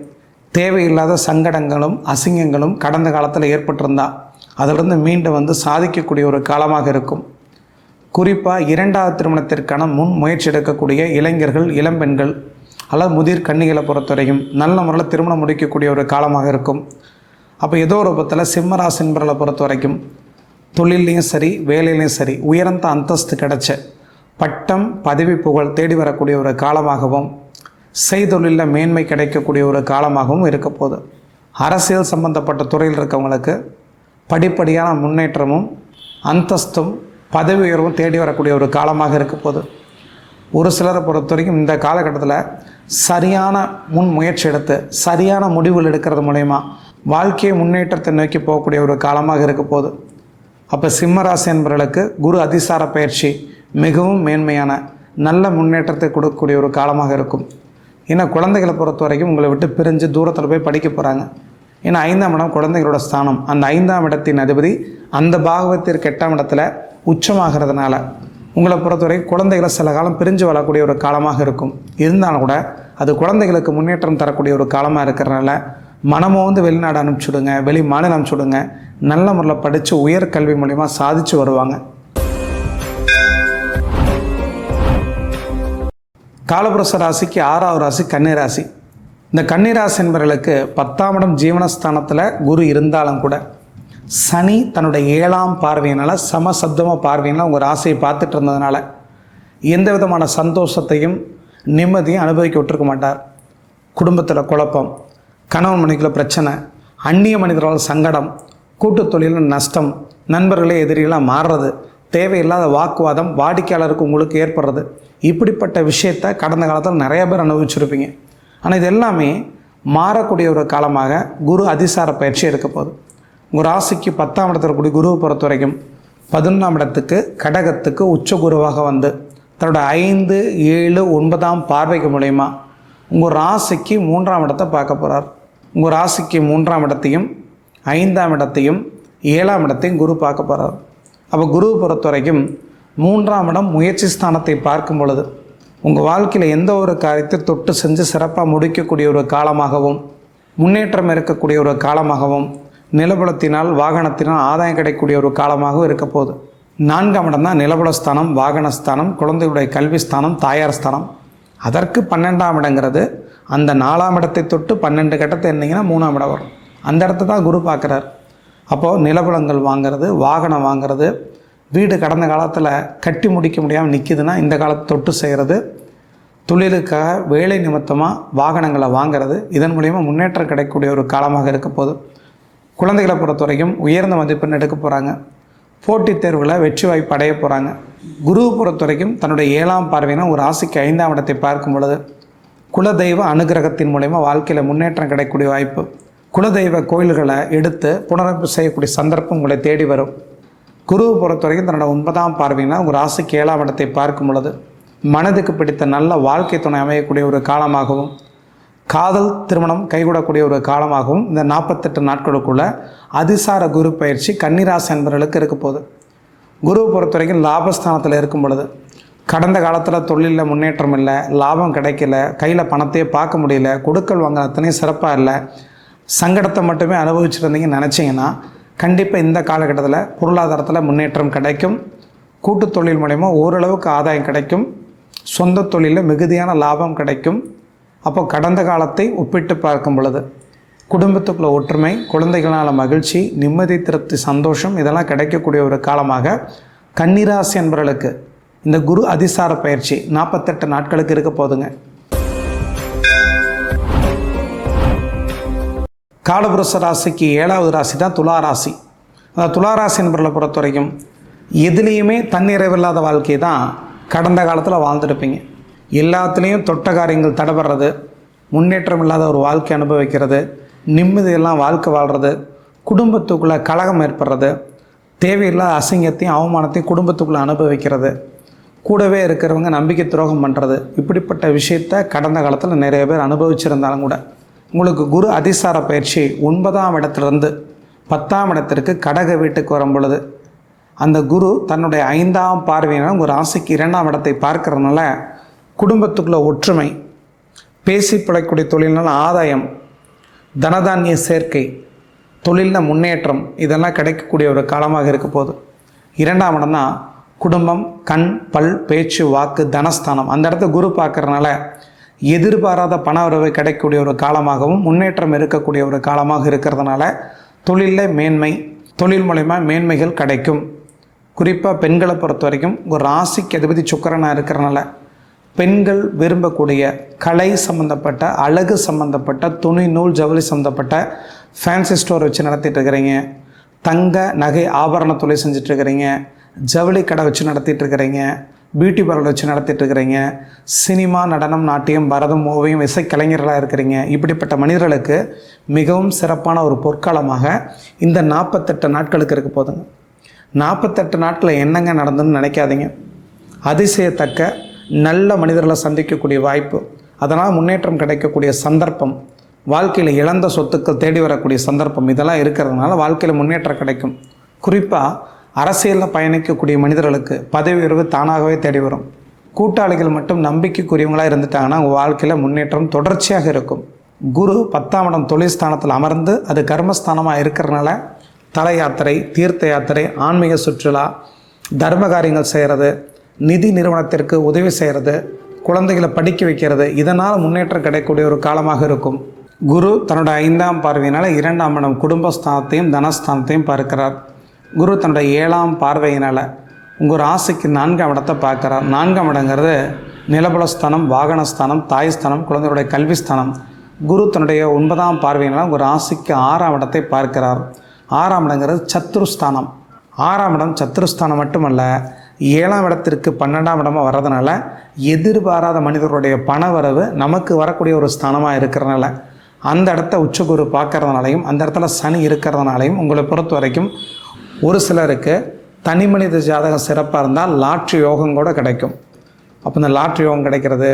தேவையில்லாத சங்கடங்களும், அசிங்கங்களும் கடந்த காலத்தில் ஏற்பட்டிருந்தால் அதிலிருந்து மீண்டும் சாதிக்கக்கூடிய ஒரு காலமாக இருக்கும். குறிப்பாக 2வது திருமணத்திற்கான முன் முயற்சி எடுக்கக்கூடிய இளைஞர்கள், இளம்பெண்கள் அல்லது முதிர் கன்னிகளை பொறுத்த வரைக்கும் நல்ல முறையில் திருமணம் முடிக்கக்கூடிய ஒரு காலமாக இருக்கும். அப்போ ஏதோ ஒரு ரூபத்தில் சிம்மராசி என்பவர்களை பொறுத்த வரைக்கும் தொழிலையும் சரி, வேலையிலையும் சரி உயர்ந்த அந்தஸ்து கிடைச்ச பட்டம், பதவி, புகழ் தேடி வரக்கூடிய ஒரு காலமாகவும், செய்தொழிலில் மேன்மை கிடைக்கக்கூடிய ஒரு காலமாகவும் இருக்க போகுது. அரசியல் சம்பந்தப்பட்ட துறையில் இருக்கவங்களுக்கு படிப்படியான முன்னேற்றமும், அந்தஸ்தும், பதவி உயர்வும் தேடி வரக்கூடிய ஒரு காலமாக இருக்க போகுது. ஒரு சிலரை பொறுத்த வரைக்கும் இந்த காலகட்டத்தில் சரியான முன் முயற்சி எடுத்து சரியான முடிவுகள் எடுக்கிறது மூலயமா வாழ்க்கையை முன்னேற்றத்தை நோக்கி போகக்கூடிய ஒரு காலமாக இருக்க போகுது. அப்போ சிம்மராசி என்பவர்களுக்கு குரு அதிசார பயிற்சி மிகவும் மேன்மையான நல்ல முன்னேற்றத்தை கொடுக்கக்கூடிய ஒரு காலமாக இருக்கும். ஏன்னா குழந்தைகளை பொறுத்த வரைக்கும் உங்களை விட்டு பிரிஞ்சு தூரத்தில் போய் படிக்க போகிறாங்க. ஏன்னா 5ஆம் இடம் குழந்தைகளோட ஸ்தானம். அந்த 5ஆம் இடத்தின் அதிபதி அந்த பாகவத்திற்கு 8ஆம் இடத்துல உச்சமாகிறதுனால உங்களை பொறுத்தவரைக்கும் குழந்தைகளை சில காலம் பிரிஞ்சு வரக்கூடிய ஒரு காலமாக இருக்கும். இருந்தாலும் கூட அது குழந்தைகளுக்கு முன்னேற்றம் தரக்கூடிய ஒரு காலமாக இருக்கிறனால மனமோ வெளிநாடு அனுப்பிச்சுடுங்க, வெளி மாநிலம் அனுப்பிச்சுடுங்க. நல்ல முறையில் படித்து உயர்கல்வி மூலிமா சாதித்து வருவாங்க. காலபுருஷ ராசிக்கு 6வது ராசி கன்னிராசி. இந்த கன்னிராசி என்பவர்களுக்கு 10ஆம் இடம் ஜீவனஸ்தானத்தில் குரு இருந்தாலும் கூட சனி தன்னுடைய 7ஆம் பார்வையினால் சமசப்தமாக பார்வையினால் உங்கள் ராசியை பார்த்துட்டு இருந்ததுனால எந்த விதமான சந்தோஷத்தையும் நிம்மதியும் அனுபவிக்க விட்டுருக்க மாட்டார். குடும்பத்தில் குழப்பம், கணவன் மனைவிக்குள்ள பிரச்சனை, அந்நிய மனிதர்களால் சங்கடம், கூட்டு தொழிலில் நஷ்டம், நண்பர்களே எதிரிகளாக மாறுறது, தேவையில்லாத வாக்குவாதம் வாடிக்கையாளருக்கு உங்களுக்கு ஏற்படுறது, இப்படிப்பட்ட விஷயத்தை கடந்த காலத்தில் நிறைய பேர் அனுபவிச்சிருப்பீங்க. ஆனால் இது எல்லாமே மாறக்கூடிய ஒரு காலமாக குரு அதிசார பயிற்சி எடுக்க போகுது. உங்கள் ராசிக்கு 10ஆம் இடத்துல கூடிய குருவை பொறுத்த வரைக்கும் 11ஆம் இடத்துக்கு கடகத்துக்கு உச்ச குருவாக வந்து தன்னோட 5, 7, 9ஆம் பார்வைக்கு மூலயமா உங்கள் ராசிக்கு 3ஆம் இடத்தை பார்க்க போகிறார். உங்கள் ராசிக்கு 3ஆம் இடத்தையும் 5ஆம் இடத்தையும் 7ஆம் இடத்தையும் குரு பார்க்க போகிறார். அப்போ குருவை பொறுத்த வரைக்கும் மூன்றாம் இடம் முயற்சி ஸ்தானத்தை பார்க்கும் பொழுது உங்கள் வாழ்க்கையில் எந்த ஒரு காரியத்தை தொட்டு செஞ்சு சிறப்பாக முடிக்கக்கூடிய ஒரு காலமாகவும், முன்னேற்றம் இருக்கக்கூடிய ஒரு காலமாகவும், நிலபலத்தினால் வாகனத்தினால் ஆதாயம் கிடைக்கக்கூடிய ஒரு காலமாகவும் இருக்க போகுது. நான்காம் இடம் தான் நிலபலஸ்தானம், வாகனஸ்தானம், குழந்தையுடைய கல்வி ஸ்தானம், தாயார் ஸ்தானம். அதற்கு 12ஆம் இடங்கிறது அந்த 4ஆம் இடத்தை தொட்டு 12 கட்டத்தை இருந்தீங்கன்னா 3ஆம் இடம் வரும். அந்த இடத்த தான் குரு பார்க்குறார். அப்போது நிலபலங்கள் வாங்கிறது, வாகனம் வாங்கிறது, வீடு கடந்த காலத்தில் கட்டி முடிக்க முடியாமல் நிற்கிதுன்னா இந்த காலத்தை தொட்டு செய்கிறது, தொழிலுக்காக வேலை நிமித்தமாக வாகனங்களை வாங்கிறது, இதன் மூலிமா முன்னேற்றம் கிடைக்கக்கூடிய ஒரு காலமாக இருக்க போகுது. குழந்தைகளை பொறுத்த வரைக்கும் உயர்ந்த மதிப்பெண் எடுக்க போகிறாங்க. போட்டித் தேர்வில் வெற்றி வாய்ப்பு அடைய போகிறாங்க. குருவை பொறுத்த வரைக்கும் தன்னுடைய 7ஆம் பார்வையினா ஒரு ராசிக்கு 5ஆம் இடத்தை பார்க்கும் பொழுது குலதெய்வ அனுகிரகத்தின் மூலயமா வாழ்க்கையில் முன்னேற்றம் கிடைக்கக்கூடிய வாய்ப்பு. குலதெய்வ கோயில்களை எடுத்து புனரமைப்பு செய்யக்கூடிய சந்தர்ப்பம் உங்களை தேடி வரும். குருவை பொறுத்த வரைக்கும் தன்னோட 9ஆம் பார்வையினா ஒரு ராசிக்கு 7ஆம் இடத்தை பார்க்கும் பொழுது மனதுக்கு பிடித்த நல்ல வாழ்க்கை துணை அமையக்கூடிய ஒரு காலமாகவும், காதல் திருமணம் கைகூடக்கூடிய ஒரு காலமாகவும் இந்த 48 நாட்களுக்குள்ள அதிசார குரு பயிற்சி கன்னிராசி என்பவர்களுக்கு இருக்க போகுது. குருவை பொறுத்த வரைக்கும் லாபஸ்தானத்தில் இருக்கும் பொழுது கடந்த காலத்தில் தொழிலில் முன்னேற்றம் இல்லை, லாபம் கிடைக்கல, கையில் பணத்தையே பார்க்க முடியல, கொடுக்கல் வாங்கினத்துலேயும் சிறப்பாக இல்லை, சங்கடத்தை மட்டுமே அனுபவிச்சுருந்தீங்கன்னு நினச்சிங்கன்னா கண்டிப்பாக இந்த காலகட்டத்தில் பொருளாதாரத்தில் முன்னேற்றம் கிடைக்கும். கூட்டு தொழில் மூலயமா ஓரளவுக்கு ஆதாயம் கிடைக்கும். சொந்த தொழிலில் மிகுதியான லாபம் கிடைக்கும். அப்போ கடந்த காலத்தை ஒப்பிட்டு பார்க்கும் பொழுது குடும்பத்துக்குள்ள ஒற்றுமை, குழந்தைகளால் மகிழ்ச்சி, நிம்மதி, திருப்தி, சந்தோஷம் இதெல்லாம் கிடைக்கக்கூடிய ஒரு காலமாக கன்னிராசி என்பவர்களுக்கு இந்த குரு அதிசார பயிற்சி 48 நாட்களுக்கு இருக்க போதுங்க. காலபுருஷ ராசிக்கு 7வது ராசி தான் துலா ராசி. அந்த துலா ராசி என்பவர்களை பொறுத்த வரைக்கும் எதுலேயுமே தன்னிறைவில்லாத வாழ்க்கையை தான் கடந்த காலத்தில் வாழ்ந்துருப்பீங்க. எல்லாத்துலேயும் தொட்ட காரியங்கள் தடைபடுறது, முன்னேற்றம் இல்லாத ஒரு வாழ்க்கை அனுபவிக்கிறது, நிம்மதியெல்லாம் வாழ்க்கை வாழ்கிறது, குடும்பத்துக்குள்ளே கலகம் ஏற்படுறது, தேவையில்லாத அசிங்கத்தையும் அவமானத்தையும் குடும்பத்துக்குள்ளே அனுபவிக்கிறது, கூடவே இருக்கிறவங்க நம்பிக்கை துரோகம் பண்ணுறது, இப்படிப்பட்ட விஷயத்தை கடந்த காலத்தில் நிறைய பேர் அனுபவிச்சிருந்தாலும் கூட உங்களுக்கு குரு அதிசார பயிற்சி 9ஆம் இடத்துலேருந்து 10ஆம் இடத்திற்கு கடக வீட்டுக்கு வரும் பொழுது அந்த குரு தன்னுடைய 5ஆம் பார்வையினால் உங்கள் ராசிக்கு 2ஆம் இடத்தை பார்க்கறதுனால குடும்பத்துக்குள்ள ஒற்றுமை, பேசி பிழைக்கூடிய தொழில்னால ஆதாயம், தனதானிய சேர்க்கை, தொழிலில் முன்னேற்றம் இதெல்லாம் கிடைக்கக்கூடிய ஒரு காலமாக இருக்க போகுது. 2ஆம் இடம் தான் குடும்பம், கண், பல், பேச்சு, வாக்கு, தனஸ்தானம். அந்த இடத்த குரு பார்க்கறதுனால எதிர்பாராத பண வரவு கிடைக்கக்கூடிய ஒரு காலமாகவும் முன்னேற்றம் இருக்கக்கூடிய ஒரு காலமாக இருக்கிறதுனால தொழிலில் மேன்மை, தொழில் மூலமா மேன்மைகள் கிடைக்கும். குறிப்பாக பெண்களை பொறுத்த வரைக்கும் ஒரு ராசிக்கு அதிபதி சுக்கிரனாக இருக்கிறனால பெண்கள் விரும்பக்கூடிய கலை சம்மந்தப்பட்ட, அழகு சம்மந்தப்பட்ட, துணி, நூல், ஜவுளி சம்மந்தப்பட்ட ஃபேன்சி ஸ்டோர் வச்சு நடத்திட்டு இருக்கிறீங்க, தங்க நகை ஆபரண தொழில் செஞ்சிட்ருக்கிறீங்க, ஜவுளி கடை வச்சு நடத்திட்டு இருக்கிறீங்க, பியூட்டி பார்லர் வச்சு நடத்திட்டு இருக்கிறீங்க, சினிமா, நடனம், நாட்டியம், பரதம், ஓவியம், இசைக்கலைஞர்களாக இருக்கிறீங்க, இப்படிப்பட்ட மனிதர்களுக்கு மிகவும் சிறப்பான ஒரு பொற்காலமாக இந்த 48 நாட்களுக்கு இருக்க போதுங்க. 48 நாட்களில் என்னங்க நடந்துன்னு நினைக்காதீங்க. அதிசயத்தக்க நல்ல மனிதர்களை சந்திக்கக்கூடிய வாய்ப்பு, அதனால் முன்னேற்றம் கிடைக்கக்கூடிய சந்தர்ப்பம், வாழ்க்கையில் இழந்த சொத்துக்கள் தேடி வரக்கூடிய சந்தர்ப்பம் இதெல்லாம் இருக்கிறதுனால வாழ்க்கையில் முன்னேற்றம் கிடைக்கும். குறிப்பாக அரசியலில் பயணிக்கக்கூடிய மனிதர்களுக்கு பதவி உயர்வு தானாகவே தேடி வரும். கூட்டாளிகள் மட்டும் நம்பிக்கைக்குரியவங்களாக இருந்துட்டாங்கன்னா உங்கள் வாழ்க்கையில் முன்னேற்றம் தொடர்ச்சியாக இருக்கும். குரு 10ஆம் இடம் தொழில் ஸ்தானத்தில் அமர்ந்து அது கர்மஸ்தானமாக இருக்கிறதுனால தல யாத்திரை, தீர்த்த யாத்திரை, ஆன்மீக சுற்றுலா, தர்ம காரியங்கள் செய்கிறது, நிதி நிறுவனத்திற்கு உதவி செய்கிறது, குழந்தைகளை படிக்க வைக்கிறது, இதனால் முன்னேற்றம் கிடைக்கக்கூடிய ஒரு காலமாக இருக்கும். குரு தன்னோட 5ஆம் பார்வையினால் 2ஆம் இடம் குடும்பஸ்தானத்தையும் தனஸ்தானத்தையும் பார்க்கிறார். குரு தன்னோட 7ஆம் பார்வையினால் உங்கள் ராசிக்கு 4ஆம் இடத்தை பார்க்குறார். 4ஆம் இடங்கிறது நிலபலஸ்தானம், வாகனஸ்தானம், தாய்ஸ்தானம், குழந்தைகளுடைய கல்விஸ்தானம். குரு தன்னுடைய 9ஆம் பார்வையினால் உங்கள் ராசிக்கு 6ஆம் இடத்தை பார்க்கிறார். 6ஆம் இடங்கிறது சத்ருஸ்தானம். 6ஆம் இடம் சத்ருஸ்தானம் மட்டுமல்ல, 7ஆம் இடத்திற்கு 12ஆம் இடமாக வர்றதுனால எதிர்பாராத மனிதர்களுடைய பண வரவு நமக்கு வரக்கூடிய ஒரு ஸ்தானமாக இருக்கிறதுனால அந்த இடத்த உச்சகுரு பார்க்கறதுனாலையும் அந்த இடத்துல சனி இருக்கிறதுனாலையும் உங்களை பொறுத்த வரைக்கும் ஒரு சிலருக்கு தனி மனித ஜாதகம் சிறப்பாக இருந்தால் லாட்ரி யோகம் கூட கிடைக்கும். அப்போ இந்த லாட்ரி யோகம் கிடைக்கிறது,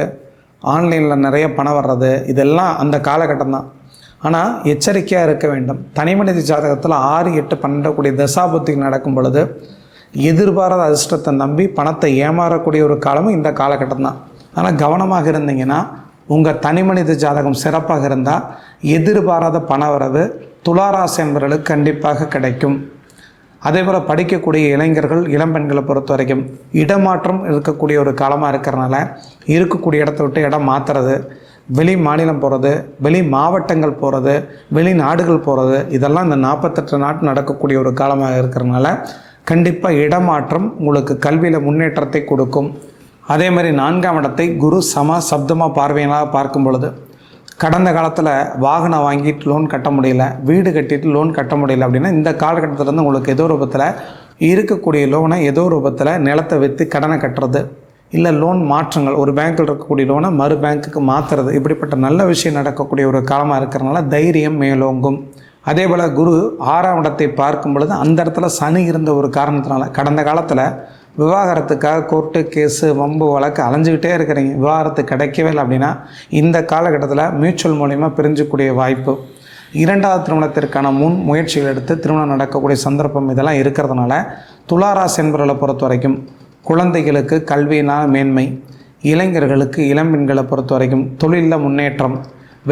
ஆன்லைனில் நிறைய பணம் வர்றது, இதெல்லாம் அந்த காலகட்டம் தான். ஆனால் எச்சரிக்கையாக இருக்க வேண்டும். தனி மனித ஜாதகத்தில் 6, 8, 12 கூடிய தசாபுத்திகள் நடக்கும் பொழுது எதிர்பாராத அதிர்ஷ்டத்தை நம்பி பணத்தை ஏமாறக்கூடிய ஒரு காலமும் இந்த காலகட்டம் தான். அதனால் கவனமாக இருந்தீங்கன்னா உங்கள் தனிமனித ஜாதகம் சிறப்பாக இருந்தால் எதிர்பாராத பண வரவு துளாராசி என்பவர்களுக்கு கண்டிப்பாக கிடைக்கும். அதே போல் படிக்கக்கூடிய இளைஞர்கள் இளம்பெண்களை பொறுத்த வரைக்கும் இடமாற்றம் இருக்கக்கூடிய ஒரு காலமாக இருக்கிறனால இருக்கக்கூடிய இடத்த விட்டு இடம் மாற்றுறது, வெளி மாநிலம் போகிறது, வெளி மாவட்டங்கள் போகிறது, வெளிநாடுகள் போகிறது, இதெல்லாம் இந்த 48 நாட்டு நடக்கக்கூடிய ஒரு காலமாக இருக்கிறனால கண்டிப்பாக இடமாற்றம் உங்களுக்கு கல்வியில் முன்னேற்றத்தை கொடுக்கும். அதே மாதிரி 4ஆம் இடத்தை குரு சப்தமாக பார்வையினாக பார்க்கும் பொழுது கடந்த காலத்தில் வாகனம் வாங்கிட்டு லோன் கட்ட முடியல, வீடு கட்டிட்டு லோன் கட்ட முடியல அப்படின்னா இந்த காலகட்டத்திலேருந்து உங்களுக்கு ஏதோ ரூபத்தில் இருக்கக்கூடிய லோனை ஏதோ ரூபத்தில் நிலத்தை விற்று கடனை கட்டுறது, இல்லை லோன் மாற்றங்கள், ஒரு பேங்க்கில் இருக்கக்கூடிய லோனை மறு பேங்க்குக்கு மாற்றுறது, இப்படிப்பட்ட நல்ல விஷயம் நடக்கக்கூடிய ஒரு காலமாக இருக்கிறனால தைரியம் மேலோங்கும். அதே போல் குரு 6ஆம் இடத்தை பார்க்கும் பொழுது அந்த இடத்துல சனி இருந்த ஒரு காரணத்தினால கடந்த காலத்தில் விவாகரத்துக்காக கோர்ட்டு கேஸு வம்பு வழக்கு அலைஞ்சிக்கிட்டே இருக்கிறீங்க, விவாகரத்து கிடைக்கவே இல்லை அப்படின்னா இந்த காலகட்டத்தில் மியூச்சுவல் மூலிமா பிரிஞ்சக்கூடிய வாய்ப்பு, 2வது திருமணத்திற்கான முன் முயற்சிகள் எடுத்து திருமணம் நடக்கக்கூடிய சந்தர்ப்பம் இதெல்லாம் இருக்கிறதுனால துளாராசி என்பவர்களை பொறுத்த வரைக்கும் குழந்தைகளுக்கு கல்வியினால் மேன்மை, இளைஞர்களுக்கு இளம்பெண்களை பொறுத்த வரைக்கும் தொழிலில் முன்னேற்றம்,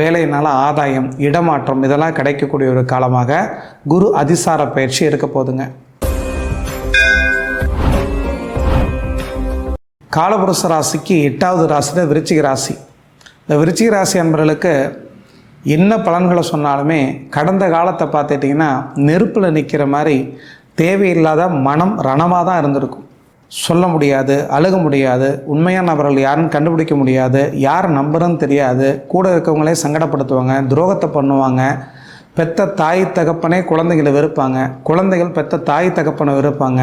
வேலையினால் ஆதாயம், இடமாற்றம் இதெல்லாம் கிடைக்கக்கூடிய ஒரு காலமாக குரு அதிசார பயிற்சி இருக்க போதுங்க. காலபுருஷ ராசிக்கு 8வது ராசி தான் விருச்சிக ராசி. இந்த விருச்சிக ராசி என்பவர்களுக்கு என்ன பலன்களை சொன்னாலுமே கடந்த காலத்தை பார்த்துட்டிங்கன்னா நெருப்பில் நிற்கிற மாதிரி தேவையில்லாத மனம் ரணமாக தான் இருந்திருக்கும். சொல்ல முடியாது, அழுக முடியாது, உண்மையான நபர்கள் யாருன்னு கண்டுபிடிக்க முடியாது, யார் நம்புறன்னு தெரியாது, கூட இருக்கவங்களே சங்கடப்படுத்துவாங்க, துரோகத்தை பண்ணுவாங்க, பெத்த தாய் தகப்பனே குழந்தைகளை வெறுப்பாங்க, குழந்தைகள் பெத்த தாய் தகப்பனை வெறுப்பாங்க,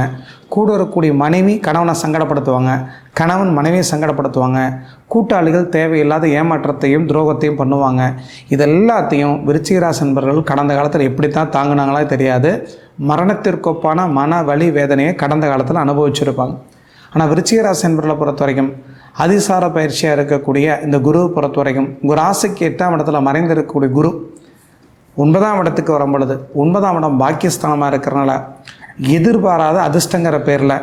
கூட இருக்கக்கூடிய மனைவி கணவனை சங்கடப்படுத்துவாங்க, கணவன் மனைவியை சங்கடப்படுத்துவாங்க, கூட்டாளிகள் தேவையில்லாத ஏமாற்றத்தையும் துரோகத்தையும் பண்ணுவாங்க. இதெல்லாத்தையும் விருச்சிக ராசி என்பவர்கள் கடந்த காலத்தில் எப்படித்தான் தாங்கினாங்களோ தெரியாது, மரணத்திற்கொப்பான மன வலி வேதனையை கடந்த காலத்தில் அனுபவிச்சிருப்பாங்க. ஆனால் விருச்சிக ராசி என்பவர்களை பொறுத்த வரைக்கும் அதிசார பயிற்சியாக இருக்கக்கூடிய இந்த குருவை பொறுத்த வரைக்கும் ராசிக்கு 8ஆம் இடத்துல மறைந்திருக்கக்கூடிய குரு 9ஆம் இடத்துக்கு வரும் பொழுது 9ஆம் இடம் பாக்கியஸ்தானமாக இருக்கிறனால எதிர்பாராத அதிர்ஷ்டங்கிற பேரில்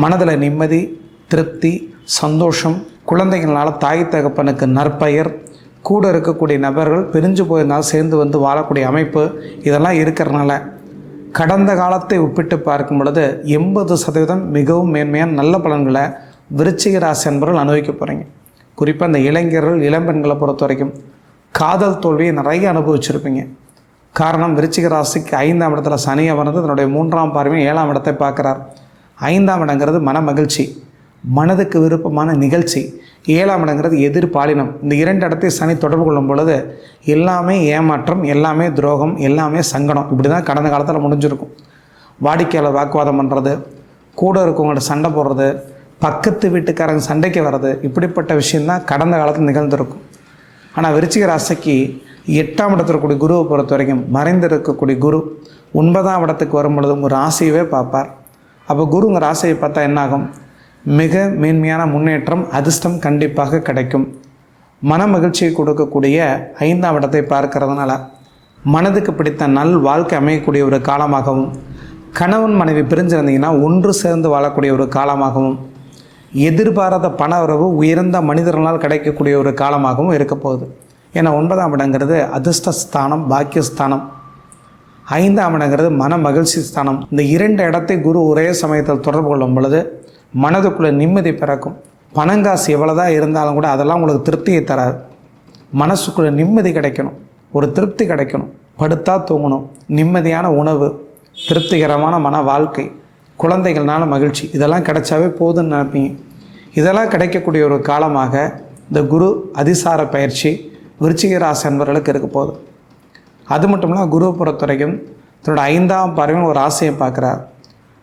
மனதில் நிம்மதி, திருப்தி, சந்தோஷம், குழந்தைகளால் தாய் தகப்பனுக்கு நற்பெயர், கூட இருக்கக்கூடிய நபர்கள் பிரிஞ்சு போயிருந்தாலும் சேர்ந்து வந்து வாழக்கூடிய அமைப்பு இதெல்லாம் இருக்கிறனால கடந்த காலத்தை ஒப்பிட்டு பார்க்கும் பொழுது 80% மிகவும் மேன்மையான நல்ல பலன்களை விருச்சிக ராசி என்பவர்கள் அனுபவிக்க போகிறீங்க. குறிப்பாக இந்த இளைஞர்கள் இளம்பெண்களை பொறுத்த வரைக்கும் காதல் தோல்வியை நிறைய அனுபவிச்சிருப்பீங்க. காரணம் விருச்சிக ராசிக்கு 5ஆம் இடத்துல சனி அமர்ந்து தன்னுடைய 3ஆம் பார்வையும் 7ஆம் இடத்தை பார்க்குறார். 5ஆம் இடங்கிறது மன மகிழ்ச்சி, மனதுக்கு விருப்பமான நிகழ்ச்சி. 7ஆம் இடங்கிறது எதிர்பாலினம். இந்த 2 இடத்தை சனி தொடர்பு கொள்ளும் பொழுது எல்லாமே ஏமாற்றம், எல்லாமே துரோகம், எல்லாமே சங்கடம். இப்படி தான் கடந்த காலத்தில் முடிஞ்சிருக்கும். வாடிக்கையாளர் வாக்குவாதம் பண்ணுறது, கூட இருக்கவங்கள்ட்ட சண்டை போடுறது, பக்கத்து வீட்டுக்காரங்க சண்டைக்கு வர்றது, இப்படிப்பட்ட விஷயந்தான் கடந்த காலத்தில் நிகழ்ந்திருக்கும். ஆனால் விருச்சிக ராசிக்கு 8ஆம் இடத்துல இருக்கக்கூடிய குருவை பொறுத்த வரைக்கும் மறைந்திருக்கக்கூடிய குரு 9ஆம் இடத்துக்கு வரும் பொழுது உங்கள் ராசியவே பார்ப்பார். அப்போ குரு உங்கள் ராசியை பார்த்தா என்னாகும்? மிக மேன்மையான முன்னேற்றம், அதிர்ஷ்டம் கண்டிப்பாக கிடைக்கும். மன மகிழ்ச்சியை கொடுக்கக்கூடிய 5ஆம் இடத்தை பார்க்கறதுனால மனதுக்கு பிடித்த நல் வாழ்க்கை அமையக்கூடிய ஒரு காலமாகவும், கணவன் மனைவி பிரிஞ்சிருந்தீங்கன்னா ஒன்று சேர்ந்து வாழக்கூடிய ஒரு காலமாகவும், எதிர்பாராத பண உறவு உயர்ந்த மனிதர்களால் கிடைக்கக்கூடிய ஒரு காலமாகவும் இருக்க போகுது. ஏன்னா 9ஆம் இடங்கிறது அதிர்ஷ்டஸ்தானம், பாக்கியஸ்தானம். 5ஆம் இடங்கிறது மன மகிழ்ச்சி ஸ்தானம். இந்த 2 இடத்தை குரு ஒரே சமயத்தில் தொடர்பு கொள்ளும் பொழுது மனதுக்குள்ளே நிம்மதி பிறக்கும். பணங்காசு எவ்வளோதான் இருந்தாலும் கூட அதெல்லாம் உங்களுக்கு திருப்தியை தராது. மனசுக்குள்ளே நிம்மதி கிடைக்கணும், ஒரு திருப்தி கிடைக்கணும், படுத்தா தூங்கணும், நிம்மதியான உணவு, திருப்திகரமான மன வாழ்க்கை, குழந்தைகள்னால மகிழ்ச்சி, இதெல்லாம் கிடைச்சாவே போதுன்னு நினைப்பீங்க. இதெல்லாம் கிடைக்கக்கூடிய ஒரு காலமாக இந்த குரு அதிசார பயிற்சி விருச்சிக ராசி என்பவர்களுக்கு இருக்க போகுது. அது மட்டும் இல்லாமல் குருவை பொறுத்த வரைக்கும் தன்னோட 5ஆம் பார்வையில் ஒரு ராசியை பார்க்குறார்,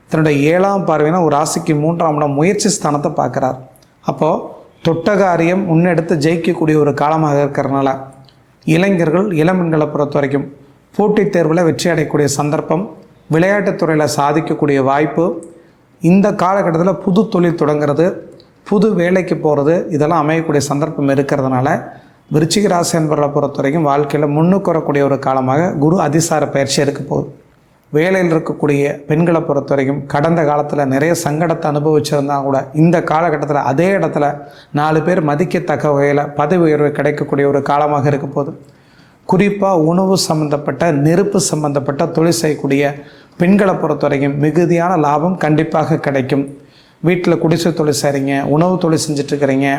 தன்னுடைய 7ஆம் பார்வையில் ஒரு ராசிக்கு 3ஆம் இடம் முயற்சி ஸ்தானத்தை பார்க்குறார். அப்போது தொட்டகாரியம் முன்னெடுத்து ஜெயிக்கக்கூடிய ஒரு காலமாக இருக்கிறதுனால இளைஞர்கள் இளம்பெண்களை பொறுத்த வரைக்கும் போட்டித் தேர்வில் வெற்றி அடையக்கூடிய சந்தர்ப்பம், விளையாட்டுத்துறையில் சாதிக்கக்கூடிய வாய்ப்பு, இந்த காலகட்டத்தில் புது தொழில் தொடங்கிறது, புது வேலைக்கு போகிறது, இதெல்லாம் அமையக்கூடிய சந்தர்ப்பம் இருக்கிறதுனால விருச்சிக ராசி என்பவர்களை பொறுத்த வரைக்கும் வாழ்க்கையில் முன்னுக்கு வரக்கூடிய ஒரு காலமாக குரு அதிசார பயிற்சி இருக்க போகுது. வேலையில் இருக்கக்கூடிய பெண்களை பொறுத்த வரைக்கும் கடந்த காலத்தில் நிறைய சங்கடத்தை அனுபவிச்சிருந்தா கூட இந்த காலகட்டத்தில் அதே இடத்துல 4 பேர் மதிக்கத்தக்க வகையில் பதவி உயர்வு கிடைக்கக்கூடிய ஒரு காலமாக இருக்க போகுது. குறிப்பாக உணவு சம்மந்தப்பட்ட நெருப்பு சம்மந்தப்பட்ட தொழில் செய்யக்கூடிய பெண்களை பொறுத்த வரைக்கும் மிகுதியான லாபம் கண்டிப்பாக கிடைக்கும். வீட்டில் குடிசை தொழில் செய்கிறீங்க, உணவு தொழில் செஞ்சிட்ருக்கிறீங்க,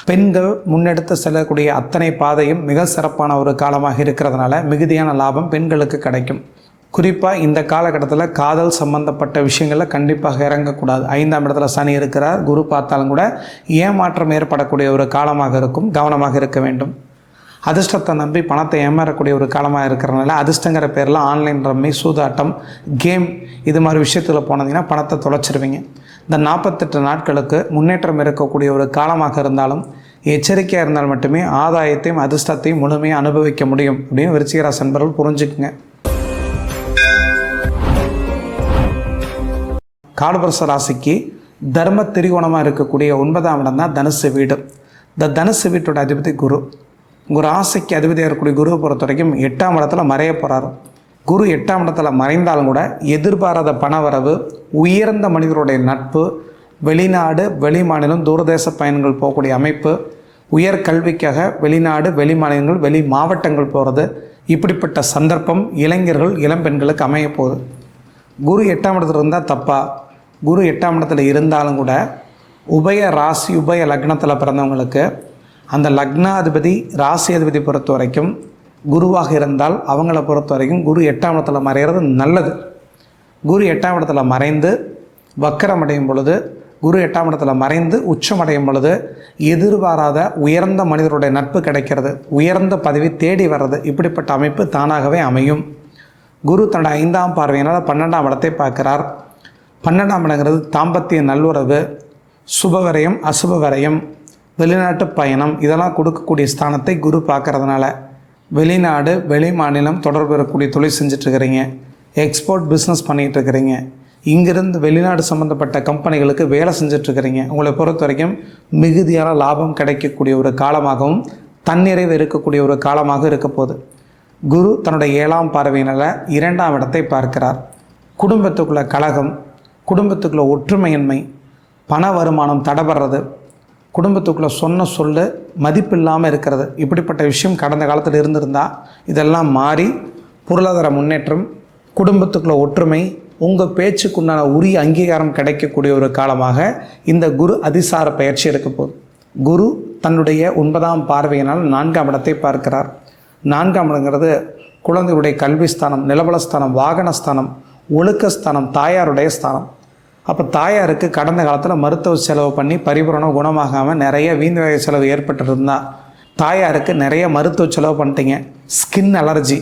பெண்கள் முன்னெடுத்து செல்லக்கூடிய அத்தனை பாதையும் மிக சிறப்பான ஒரு காலமாக இருக்கிறதுனால மிகுதியான லாபம் பெண்களுக்கு கிடைக்கும். குறிப்பாக இந்த காலகட்டத்தில் காதல் சம்பந்தப்பட்ட விஷயங்களில் கண்டிப்பாக இறங்கக்கூடாது. 5ஆம் இடத்துல சனி இருக்கிறார். குரு பார்த்தாலும் கூட ஏமாற்றம் ஏற்படக்கூடிய ஒரு காலமாக இருக்கும். கவனமாக இருக்க வேண்டும். அதிர்ஷ்டத்தை நம்பி பணத்தை ஏமாறக்கூடிய ஒரு காலமாக இருக்கிறனால அதிர்ஷ்டங்கிற பேரில் ஆன்லைன் ரம்மி, சூதாட்டம், கேம் இது மாதிரி விஷயத்தில் போனீங்கன்னா பணத்தை தொலைச்சிருவீங்க. இந்த 48 நாட்களுக்கு முன்னேற்றம் இருக்கக்கூடிய ஒரு காலமாக இருந்தாலும் எச்சரிக்கையாக இருந்தால் மட்டுமே ஆதாயத்தையும் அதிர்ஷ்டத்தையும் முழுமையாக அனுபவிக்க முடியும் அப்படின்னு விருச்சிக ராசி நண்பர்கள் புரிஞ்சுக்குங்க. காலபுருஷ ராசிக்கு தர்ம திரிகோணமாக இருக்கக்கூடிய 9ஆம் இடம் தான் தனுசு வீடு. இந்த தனுசு வீட்டோட அதிபதி குரு. உங்கள் ராசிக்கு அதிபதியாக இருக்கக்கூடிய குருவை பொறுத்த வரைக்கும் 8ஆம் இடத்துல மறைய போகிறார். குரு 8ஆம் இடத்துல மறைந்தாலும் கூட எதிர்பாராத பணவரவு, உயர்ந்த மனிதருடைய நட்பு, வெளிநாடு வெளிமாநிலம் தூரதேச பயணங்கள் போகக்கூடிய அமைப்பு, உயர்கல்விக்காக வெளிநாடு வெளிமாநிலங்கள் வெளி மாவட்டங்கள் போகிறது, இப்படிப்பட்ட சந்தர்ப்பம் இளைஞர்கள் இளம்பெண்களுக்கு அமைய போகுது. குரு 8ஆம் இடத்துல இருந்தால் தப்பா? குரு 8ஆம் இடத்துல இருந்தாலும் கூட உபய ராசி உபய லக்னத்தில் பிறந்தவங்களுக்கு அந்த லக்னாதிபதி ராசி அதிபதி பொறுத்த வரைக்கும் குருவாக இருந்தால் அவங்கள பொறுத்த வரைக்கும் குரு 8ஆம் இடத்துல மறைகிறது நல்லது. குரு 8ஆம் இடத்துல மறைந்து வக்கரம் அடையும் பொழுது, குரு 8ஆம் இடத்துல மறைந்து உச்சமடையும் பொழுது எதிர்பாராத உயர்ந்த மனிதருடைய நட்பு கிடைக்கிறது, உயர்ந்த பதவி தேடி வர்றது, இப்படிப்பட்ட அமைப்பு தானாகவே அமையும். குரு தன்னோட 5ஆம் பார்வையினால் 12ஆம் இடத்தை பார்க்கிறார். 12ஆம் இடங்கிறது தாம்பத்திய நல்லுறவு, சுபவரையும் அசுபவரையும், வெளிநாட்டு பயணம் இதெல்லாம் கொடுக்கக்கூடிய ஸ்தானத்தை குரு பார்க்கறதுனால வெளிநாடு வெளி மாநிலம் தொடர்பு இருக்கக்கூடிய தொழில் செஞ்சிட்ருக்கிறீங்க, எக்ஸ்போர்ட் பிஸ்னஸ் பண்ணிகிட்ருக்கிறீங்க, இங்கிருந்து வெளிநாடு சம்மந்தப்பட்ட கம்பெனிகளுக்கு வேலை செஞ்சிட்ருக்கிறீங்க, உங்களை பொறுத்த வரைக்கும் மிகுதியான லாபம் கிடைக்கக்கூடிய ஒரு காலமாகவும் தன்னிறைவு இருக்கக்கூடிய ஒரு காலமாக இருக்க போகுது. குரு தன்னுடைய 7ஆம் பார்வையினால் 2ஆம் இடத்தை பார்க்கிறார். குடும்பத்துக்குள்ள கலகம், குடும்பத்துக்குள்ள ஒற்றுமையின்மை, பண வருமானம் தடைபடுறது, குடும்பத்துக்குள்ளே சொன்ன சொல்லு மதிப்பில்லாமல் இருக்கிறது, இப்படிப்பட்ட விஷயம் கடந்த காலத்தில் இருந்திருந்தால் இதெல்லாம் மாறி பொருளாதார முன்னேற்றம், குடும்பத்துக்குள்ள ஒற்றுமை, உங்கள் பேச்சுக்குண்டான உரிய அங்கீகாரம் கிடைக்கக்கூடிய ஒரு காலமாக இந்த குரு அதிசார பயிற்சி இருக்க போகுது. குரு தன்னுடைய 9ஆம் பார்வையினால் 4ஆம் இடத்தை பார்க்கிறார். 4ஆம் இடங்கிறது குழந்தையுடைய கல்வி ஸ்தானம், நிலபலஸ்தானம், வாகனஸ்தானம், ஒழுக்கஸ்தானம், தாயாருடைய ஸ்தானம். அப்போ தாயாருக்கு கடந்த காலத்தில் மருத்துவ செலவு பண்ணி பரிபூரணம் குணமாகாமல் நிறைய வீண் வகை செலவு ஏற்பட்டுருந்தால் தாயாருக்கு நிறைய மருத்துவ செலவு பண்ணிட்டீங்க. ஸ்கின் அலர்ஜி,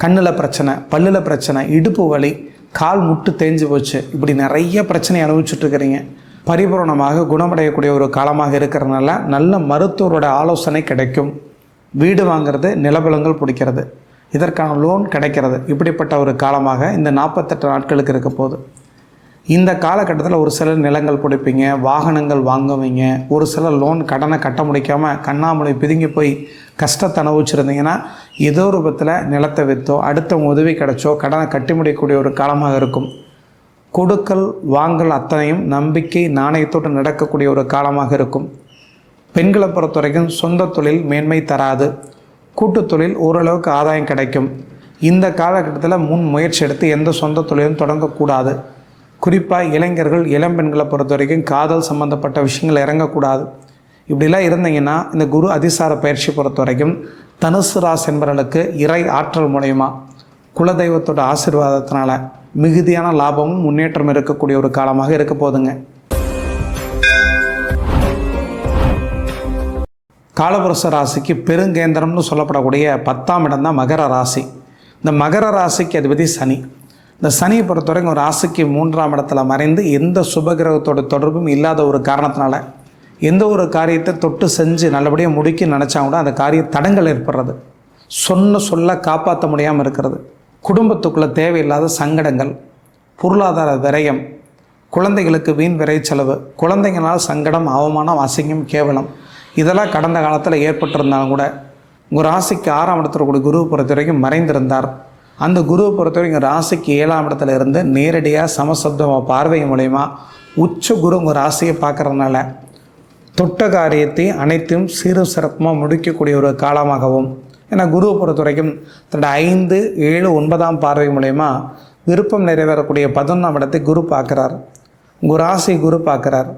கண்ணில் பிரச்சனை, பல்லில் பிரச்சனை, இடுப்பு வலி, கால் முட்டு தேஞ்சு போச்சு, இப்படி நிறைய பிரச்சனை அனுபவிச்சுட்ருக்கிறீங்க. பரிபூரணமாக குணமடையக்கூடிய ஒரு காலமாக இருக்கிறதுனால நல்ல மருத்துவரோட ஆலோசனை கிடைக்கும். வீடு வாங்கிறது, நிலபலங்கள் பிடிக்கிறது, இதற்கான லோன் கிடைக்கிறது, இப்படிப்பட்ட ஒரு காலமாக இந்த 48 நாட்களுக்கு இருக்க போகுது. இந்த காலகட்டத்தில் ஒரு சிலர் நிலங்கள் பிடிப்பீங்க, வாகனங்கள் வாங்குவீங்க, ஒரு சிலர் லோன் கடனை கட்ட முடிக்காமல் கண்ணாமலை பிதுங்கி போய் கஷ்டத்தை அனுபவிச்சுருந்தீங்கன்னா ஏதோ ரூபத்தில் நிலத்தை விற்றோ அடுத்தவங்க உதவி கிடைச்சோ கடனை கட்டி முடியக்கூடிய ஒரு காலமாக இருக்கும். கொடுக்கல் வாங்கல் அத்தனையும் நம்பிக்கை நாணயத்தோடு நடக்கக்கூடிய ஒரு காலமாக இருக்கும். பெண்களை பொறுத்த வரைக்கும் சொந்த தொழில் மேன்மை தராது, கூட்டுத் தொழில் ஓரளவுக்கு ஆதாயம் கிடைக்கும். இந்த காலகட்டத்தில் முன் முயற்சி எடுத்து எந்த சொந்த தொழிலும் தொடங்கக்கூடாது. குறிப்பாக இளைஞர்கள் இளம்பெண்களை பொறுத்த வரைக்கும் காதல் சம்மந்தப்பட்ட விஷயங்கள் இறங்கக்கூடாது. இப்படிலாம் இருந்தீங்கன்னா இந்த குரு அதிசார பயிற்சி பொறுத்த வரைக்கும் தனுசு ராசி என்பவர்களுக்கு இறை ஆற்றல் மூலயமா குலதெய்வத்தோட ஆசீர்வாதத்தினால மிகுதியான லாபமும் முன்னேற்றம் இருக்கக்கூடிய ஒரு காலமாக இருக்க போதுங்க. காலபுருஷ ராசிக்கு பெருங்கேந்திரம்னு சொல்லப்படக்கூடிய 10ஆம் இடம் தான் மகர ராசி. இந்த மகர ராசிக்கு அதிபதி சனி. இந்த சனியை பொறுத்த வரைக்கும் ஒரு ராசிக்கு 3ஆம் இடத்துல மறைந்து எந்த சுபகிரகத்தோட தொடர்பும் இல்லாத ஒரு காரணத்தினால எந்த ஒரு காரியத்தை தொட்டு செஞ்சு நல்லபடியாக முடிக்க நினச்சா கூட அந்த காரிய தடங்கள் ஏற்படுறது, சொல்ல காப்பாற்ற முடியாமல் இருக்கிறது, குடும்பத்துக்குள்ளே தேவையில்லாத சங்கடங்கள், பொருளாதார விரயம், குழந்தைகளுக்கு வீண் விரை செலவு, குழந்தைங்களால் சங்கடம், அவமானம், அசிங்கம், கேவலம் இதெல்லாம் கடந்த காலத்தில் ஏற்பட்டிருந்தாலும் கூட உங்கள் ராசிக்கு 6ஆம் இடத்துல கூட குரு பொறுத்த வரைக்கும் மறைந்திருந்தார். அந்த குருவை பொறுத்தவரைக்கும் ராசிக்கு 7ஆம் இடத்துல இருந்து நேரடியாக சமசப்தமாக பார்வை மூலயமா உச்ச குரு உங்கள் ராசியை பார்க்குறதுனால தொட்ட காரியத்தை அனைத்தும் சீரும் சிறப்புமாக முடிக்கக்கூடிய ஒரு காலமாகவும், ஏன்னா குருவை பொறுத்த வரைக்கும் தன்னோட 5, 7, 9ஆம் பார்வை மூலயமா விருப்பம் நிறைவேறக்கூடிய 11ஆம் இடத்தை குரு பார்க்குறார். உங்கள் ராசி குரு பார்க்குறார்.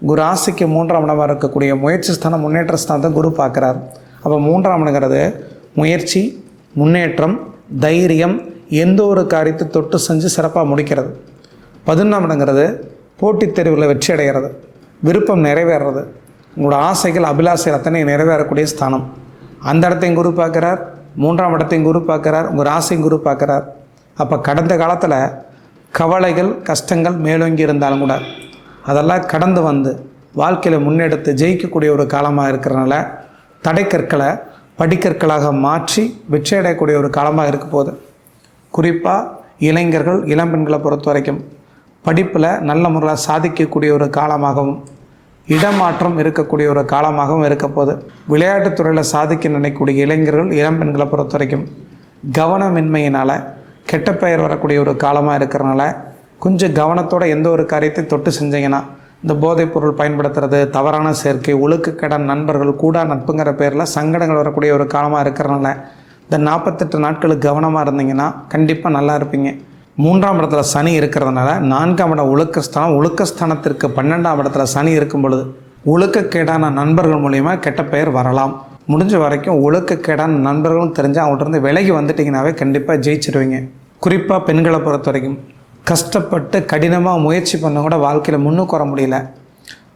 உங்கள் ராசிக்கு 3ஆம் இடமாக இருக்கக்கூடிய முயற்சி ஸ்தானம், முன்னேற்ற ஸ்தானத்தை குரு பார்க்குறார். அப்போ 3ஆம் இடங்கிறது முயற்சி, முன்னேற்றம், தைரியம், எந்த ஒரு காரியத்தை தொட்டு செஞ்சு சிறப்பாக முடிக்கிறது. 11ஆம் இடங்கிறது போட்டித் தேர்வில் வெற்றி அடைகிறது, விருப்பம் நிறைவேறது, உங்களோட ஆசைகள் அபிலாசைகள் அத்தனை நிறைவேறக்கூடிய ஸ்தானம். அந்த இடத்தையும் குரு பார்க்குறார், 3ஆம் இடத்தையும் குரு பார்க்குறார், உங்கள் ராசியும் குரு பார்க்குறார். அப்போ கடந்த காலத்தில் கவலைகள் கஷ்டங்கள் மேலோங்கி இருந்தாலும் கூட அதெல்லாம் கடந்து வந்து வாழ்க்கையில் முன்னெடுத்து ஜெயிக்கக்கூடிய ஒரு காலமாக இருக்கிறனால தடைக்கற்களை படிக்கற்களாக மாற்றி வெற்றி அடையக்கூடிய ஒரு காலமாக இருக்க போகுது. குறிப்பாக இளைஞர்கள் இளம்பெண்களை பொறுத்த வரைக்கும் படிப்பில் நல்ல முறையில் சாதிக்கக்கூடிய ஒரு காலமாகவும் இடமாற்றம் இருக்கக்கூடிய ஒரு காலமாகவும் இருக்க போகுது. விளையாட்டுத்துறையில் சாதிக்க நினைக்கக்கூடிய இளைஞர்கள் இளம்பெண்களை பொறுத்த வரைக்கும் கவனமின்மையினால் கெட்ட பெயர் வரக்கூடிய ஒரு காலமாக இருக்கிறனால கொஞ்சம் கவனத்தோடு எந்த ஒரு காரியத்தை தொட்டு செஞ்சீங்கன்னா, இந்த போதைப்பொருள் பயன்படுத்துறது, தவறான சேர்க்கை, ஒழுக்கக்கடன், நண்பர்கள், கூடா நட்புங்கிற பேரில் சங்கடங்கள் வரக்கூடிய ஒரு காலமாக இருக்கிறனால இந்த 48 நாட்களுக்கு கவனமாக இருந்தீங்கன்னா கண்டிப்பாக நல்லா இருப்பீங்க. 3ஆம் இடத்துல சனி இருக்கிறதுனால 4ஆம் இடம் ஒழுக்கஸ்தானம், ஒழுக்கஸ்தானத்திற்கு 12ஆம் இடத்துல சனி இருக்கும் பொழுது ஒழுக்கக்கேடான நண்பர்கள் மூலிமா கெட்ட பெயர் வரலாம். முடிஞ்ச வரைக்கும் ஒழுக்கக்கேடான நண்பர்களும் தெரிஞ்சால் அவங்கள்ட்ட விலகி வந்துட்டிங்கனாவே கண்டிப்பாக ஜெயிச்சிடுவீங்க. குறிப்பாக பெண்களை பொறுத்த வரைக்கும் கஷ்டப்பட்டு கடினமாக முயற்சி பண்ண கூட வாழ்க்கையில் முன்னுக்கு வர முடியல.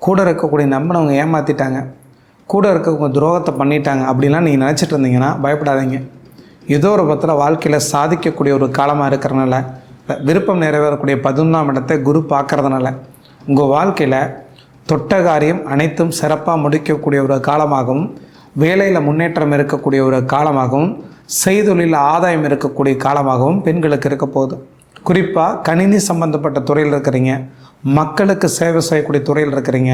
கூட இருக்கக்கூடிய நம்பினவங்க ஏமாற்றிட்டாங்க, கூட இருக்கவங்க துரோகத்தை பண்ணிட்டாங்க அப்படின்லாம் நீங்கள் நினச்சிட்டு இருந்தீங்கன்னா பயப்படாதீங்க. ஏதோ ஒரு பத்தில் வாழ்க்கையில் சாதிக்கக்கூடிய ஒரு காலமாக இருக்கிறனால, விருப்பம் நிறைவேறக்கூடிய 11ஆம் இடத்தை குரு பார்க்கறதுனால உங்கள் வாழ்க்கையில் தொட்ட காரியம் அனைத்தும் சிறப்பாக முடிக்கக்கூடிய ஒரு காலமாகவும், வேலையில் முன்னேற்றம் இருக்கக்கூடிய ஒரு காலமாகவும், செய்தொழில் ஆதாயம் இருக்கக்கூடிய காலமாகவும் பெண்களுக்கு இருக்க போகுது. குறிப்பாக கணினி சம்பந்தப்பட்ட துறையில் இருக்கிறீங்க, மக்களுக்கு சேவை செய்யக்கூடிய துறையில் இருக்கிறீங்க,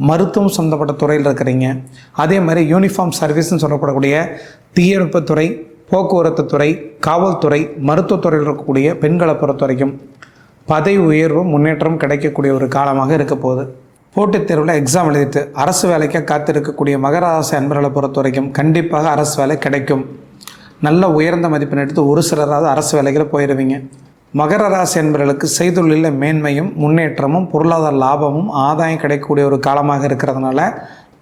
மருத்துவம் சம்பந்தப்பட்ட துறையில் இருக்கிறீங்க, அதே மாதிரி யூனிஃபார்ம் சர்வீஸ்ன்னு சொல்லப்படக்கூடிய தீயணைப்புத்துறை, போக்குவரத்து துறை, காவல்துறை, மருத்துவத்துறையில் இருக்கக்கூடிய பெண்களை பொறுத்த வரைக்கும் பதவி உயர்வும் முன்னேற்றம் கிடைக்கக்கூடிய ஒரு காலமாக இருக்க போகுது. போட்டித் தேர்வில் எக்ஸாம் எழுதிட்டு அரசு வேலைக்காக காத்திருக்கக்கூடிய மகர ராசி அன்பர்களை பொறுத்த வரைக்கும் கண்டிப்பாக அரசு வேலை கிடைக்கும். நல்ல உயர்ந்த மதிப்பெண் எடுத்து ஒரு சிலராவது அரசு வேலைகளை போயிடுவீங்க. மகர ராசி அன்பர்களுக்கு செய்தொழிலில் மேன்மையும் முன்னேற்றமும் பொருளாதார லாபமும் ஆதாயம் கிடைக்கக்கூடிய ஒரு காலமாக இருக்கிறதுனால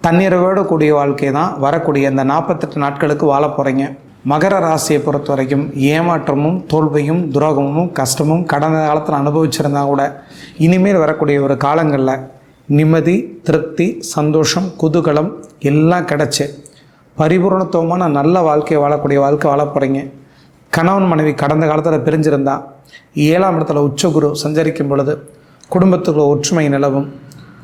தன்னிறைவோடு கூடிய வாழ்க்கை தான் வரக்கூடிய இந்த 48 நாட்களுக்கு வாழ போகிறீங்க. மகர ராசியை பொறுத்த வரைக்கும் ஏமாற்றமும் தோல்வியும் துரோகமும் கஷ்டமும் கடந்த காலத்தில் அனுபவிச்சிருந்தா கூட இனிமேல் வரக்கூடிய ஒரு காலங்களில் நிம்மதி, திருப்தி, சந்தோஷம், குதூகலம் எல்லாம் கிடச்சி பரிபூர்ணத்துவமான நல்ல வாழ்க்கையை வாழக்கூடிய வாழ்க்கை வாழ போகிறீங்க. கணவன் மனைவி கடந்த காலத்தில் பிரிஞ்சிருந்தா 7ஆம் இடத்துல உச்சகுரு சஞ்சரிக்கும் பொழுது குடும்பத்துக்குள்ள ஒற்றுமை நிலவும்.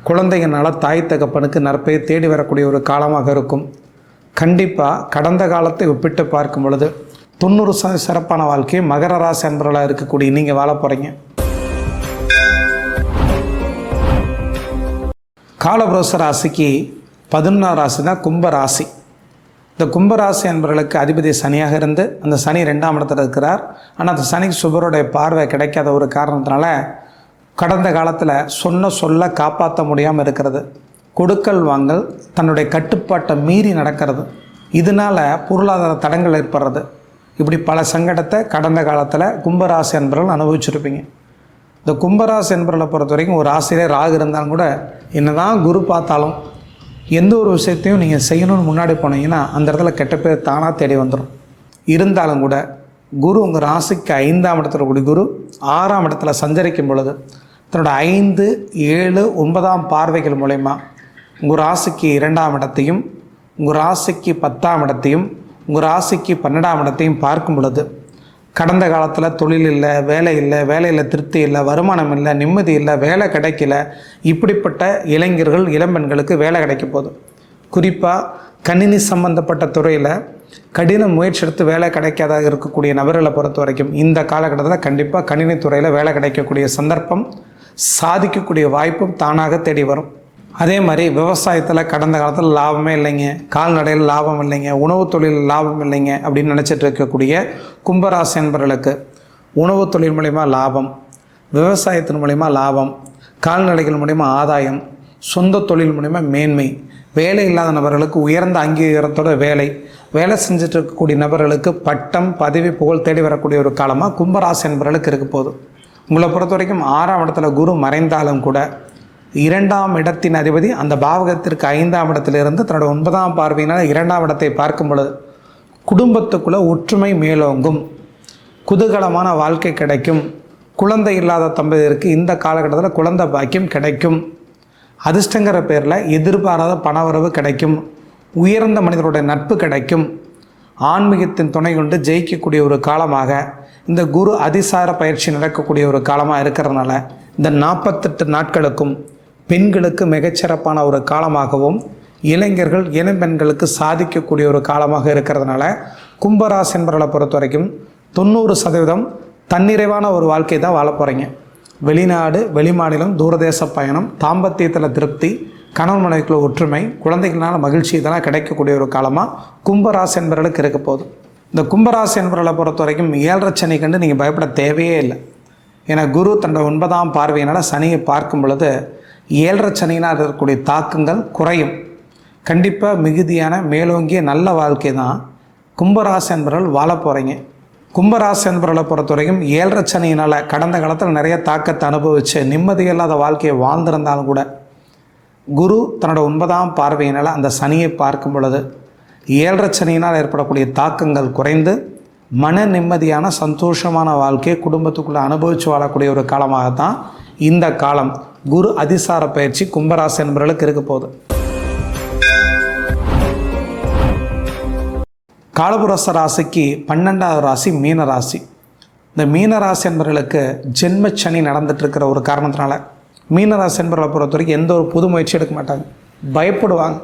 குழந்தைங்கனால தாய் தகப்பனுக்கு நற்பெயர் தேடி வரக்கூடிய ஒரு காலமாக இருக்கும். கண்டிப்பாக கடந்த காலத்தை ஒப்பிட்டு பார்க்கும் பொழுது 90% சிறப்பான வாழ்க்கையை மகர ராசி அன்பர்களாக இருக்கக்கூடிய நீங்கள் வாழ போகிறீங்க. காலபுருஷ ராசிக்கு 11ஆம் ராசி தான் கும்ப ராசி. இந்த கும்பராசி அன்பர்களுக்கு அதிபதி சனியாக இருந்து அந்த சனி 2ஆம் இடத்துல இருக்கிறார். ஆனால் அந்த சனிக்கு சுபருடைய பார்வை கிடைக்காத ஒரு காரணத்தினால கடந்த காலத்தில் சொல்ல காப்பாற்ற முடியாமல் இருக்கிறது. கொடுக்கல் வாங்கல் தன்னுடைய கட்டுப்பாட்டை மீறி நடக்கிறது. இதனால் பொருளாதார தடங்கள் ஏற்படுறது. இப்படி பல சங்கடத்தை கடந்த காலத்தில் கும்பராசி அன்பர்கள் அனுபவிச்சிருப்பீங்க. இந்த கும்பராசி அன்பர்களை பொறுத்த வரைக்கும் ஒரு ராசியிலே ராகு இருந்தாலும் கூட என்னதான் குரு பார்த்தாலும் எந்த ஒரு விஷயத்தையும் நீங்கள் செய்யணும்னு முன்னாடி போனீங்கன்னா அந்த இடத்துல கெட்ட பேர் தானாக தேடி வந்துடும். இருந்தாலும் கூட குரு உங்கள் ராசிக்கு 5ஆம் இடத்துல கூடிய குரு 6ஆம் இடத்துல சஞ்சரிக்கும் பொழுது தன்னோட 5, 7, 9ஆம் பார்வைகள் மூலயமா உங்கள் ராசிக்கு 2ஆம் இடத்தையும், உங்கள் ராசிக்கு 10ஆம் இடத்தையும், உங்கள் ராசிக்கு 12ஆம் இடத்தையும் பார்க்கும் பொழுது கடந்த காலத்தில் தொழில் இல்லை, வேலை இல்லை, வேலையில் திருப்தி இல்லை, வருமானம் இல்லை, நிம்மதி இல்லை, வேலை கிடைக்கல, இப்படிப்பட்ட இளைஞர்கள் இளம்பெண்களுக்கு வேலை கிடைக்க போகுது. குறிப்பாக கணினி சம்பந்தப்பட்ட துறையில் கடின முயற்சி எடுத்து வேலை கிடைக்காத இருக்கக்கூடிய நபர்களை பொறுத்த வரைக்கும் இந்த காலகட்டத்தில் கண்டிப்பாக கணினி துறையில் வேலை கிடைக்கக்கூடிய சந்தர்ப்பம், சாதிக்கக்கூடிய வாய்ப்பும் தானாக தேடி வரும். அதே மாதிரி விவசாயத்தில் கடந்த காலத்தில் லாபமே இல்லைங்க, கால்நடையில் லாபம் இல்லைங்க, உணவு தொழில் லாபம் இல்லைங்க அப்படின்னு நினச்சிட்டு இருக்கக்கூடிய கும்பராசி என்பவர்களுக்கு உணவு தொழில் மூலிமா லாபம், விவசாயத்தின் மூலிமா லாபம், கால்நடைகள் மூலிமா ஆதாயம், சொந்த தொழில் மூலிமா மேன்மை, வேலை இல்லாத நபர்களுக்கு உயர்ந்த அங்கீகாரத்தோட வேலை செஞ்சுட்டு இருக்கக்கூடிய நபர்களுக்கு பட்டம், பதவி, புகழ் தேடி வரக்கூடிய ஒரு காலமாக கும்பராசி என்பவர்களுக்கு இருக்க போகுது. உங்களை பொறுத்த வரைக்கும் 6ஆம் இடத்துல குரு மறைந்தாலும் கூட 2ஆம் இடத்தின் அதிபதி அந்த பாவகத்திற்கு 5ஆம் இடத்திலிருந்து தன்னோட 9ஆம் பார்வையினால் 2ஆம் இடத்தை பார்க்கும் பொழுது குடும்பத்துக்குள்ளே ஒற்றுமை மேலோங்கும், குதூகலமான வாழ்க்கை கிடைக்கும். குழந்தை இல்லாத தம்பதியருக்கு இந்த காலகட்டத்தில் குழந்தை பாக்கியம் கிடைக்கும். அதிர்ஷ்டங்கிற பேரில் எதிர்பாராத பணவரவு கிடைக்கும். உயர்ந்த மனிதருடைய நட்பு கிடைக்கும். ஆன்மீகத்தின் துணை கொண்டு ஜெயிக்கக்கூடிய ஒரு காலமாக இந்த குரு அதிசார பயிற்சி நடக்கக்கூடிய ஒரு காலமாக இருக்கிறதுனால இந்த 48 நாட்களுக்கும் பெண்களுக்கு மிகச்சிறப்பான ஒரு காலமாகவும் இளைஞர்கள் இளம்பெண்களுக்கு சாதிக்கக்கூடிய ஒரு காலமாக இருக்கிறதுனால கும்பராசி என்பவர்களை பொறுத்த வரைக்கும் 90% தன்னிறைவான ஒரு வாழ்க்கை தான் வாழ போகிறீங்க. வெளிநாடு, வெளிமாநிலம், தூரதேச பயணம், தாம்பத்தியத்தில் திருப்தி, கணவன் மனைவிக்குள்ள ஒற்றுமை, குழந்தைகளால் மகிழ்ச்சி இதெல்லாம் கிடைக்கக்கூடிய ஒரு காலமாக கும்பராசி என்பவர்களுக்கு இருக்க போகுது. இந்த கும்பராசி என்பவர்களை பொறுத்த வரைக்கும் 7.5 சனி கண்டு நீங்கள் பயப்பட தேவையே இல்லை. ஏன்னா குரு தன்னோட 9ஆம் பார்வையினால் சனியை பார்க்கும் பொழுது 7.5 சனியினால் இருக்கக்கூடிய தாக்கங்கள் குறையும். கண்டிப்பாக மிகுதியான மேலோங்கிய நல்ல வாழ்க்கை தான் கும்பராசி என்பவர்கள் வாழ போகிறீங்க. கும்பராசி என்பவர்களை பொறுத்த வரைக்கும் 7.5 சனியினால் கடந்த காலத்தில் நிறைய தாக்கத்தை அனுபவித்து நிம்மதியில்லாத வாழ்க்கையை வாழ்ந்திருந்தாலும் கூட குரு தன்னோட 9ஆம் பார்வையினால் அந்த சனியை பார்க்கும் பொழுது 7.5 சனியினால் ஏற்படக்கூடிய தாக்கங்கள் குறைந்து மன நிம்மதியான சந்தோஷமான வாழ்க்கையை குடும்பத்துக்குள்ளே அனுபவித்து வாழக்கூடிய ஒரு காலமாகத்தான் இந்த காலம் குரு அதிசார பயிற்சி கும்பராசி என்பவர்களுக்கு இருக்க போகுது. காலபுருஷ ராசிக்கு 12வது ராசி மீன ராசி. இந்த மீனராசி என்பவர்களுக்கு ஜென்மச்சனி நடந்துட்டுருக்கிற ஒரு காரணத்தினால மீனராசி என்பவர்களை பொறுத்த வரைக்கும் எந்த ஒரு புது முயற்சி எடுக்க மாட்டாங்க, பயப்படுவாங்க.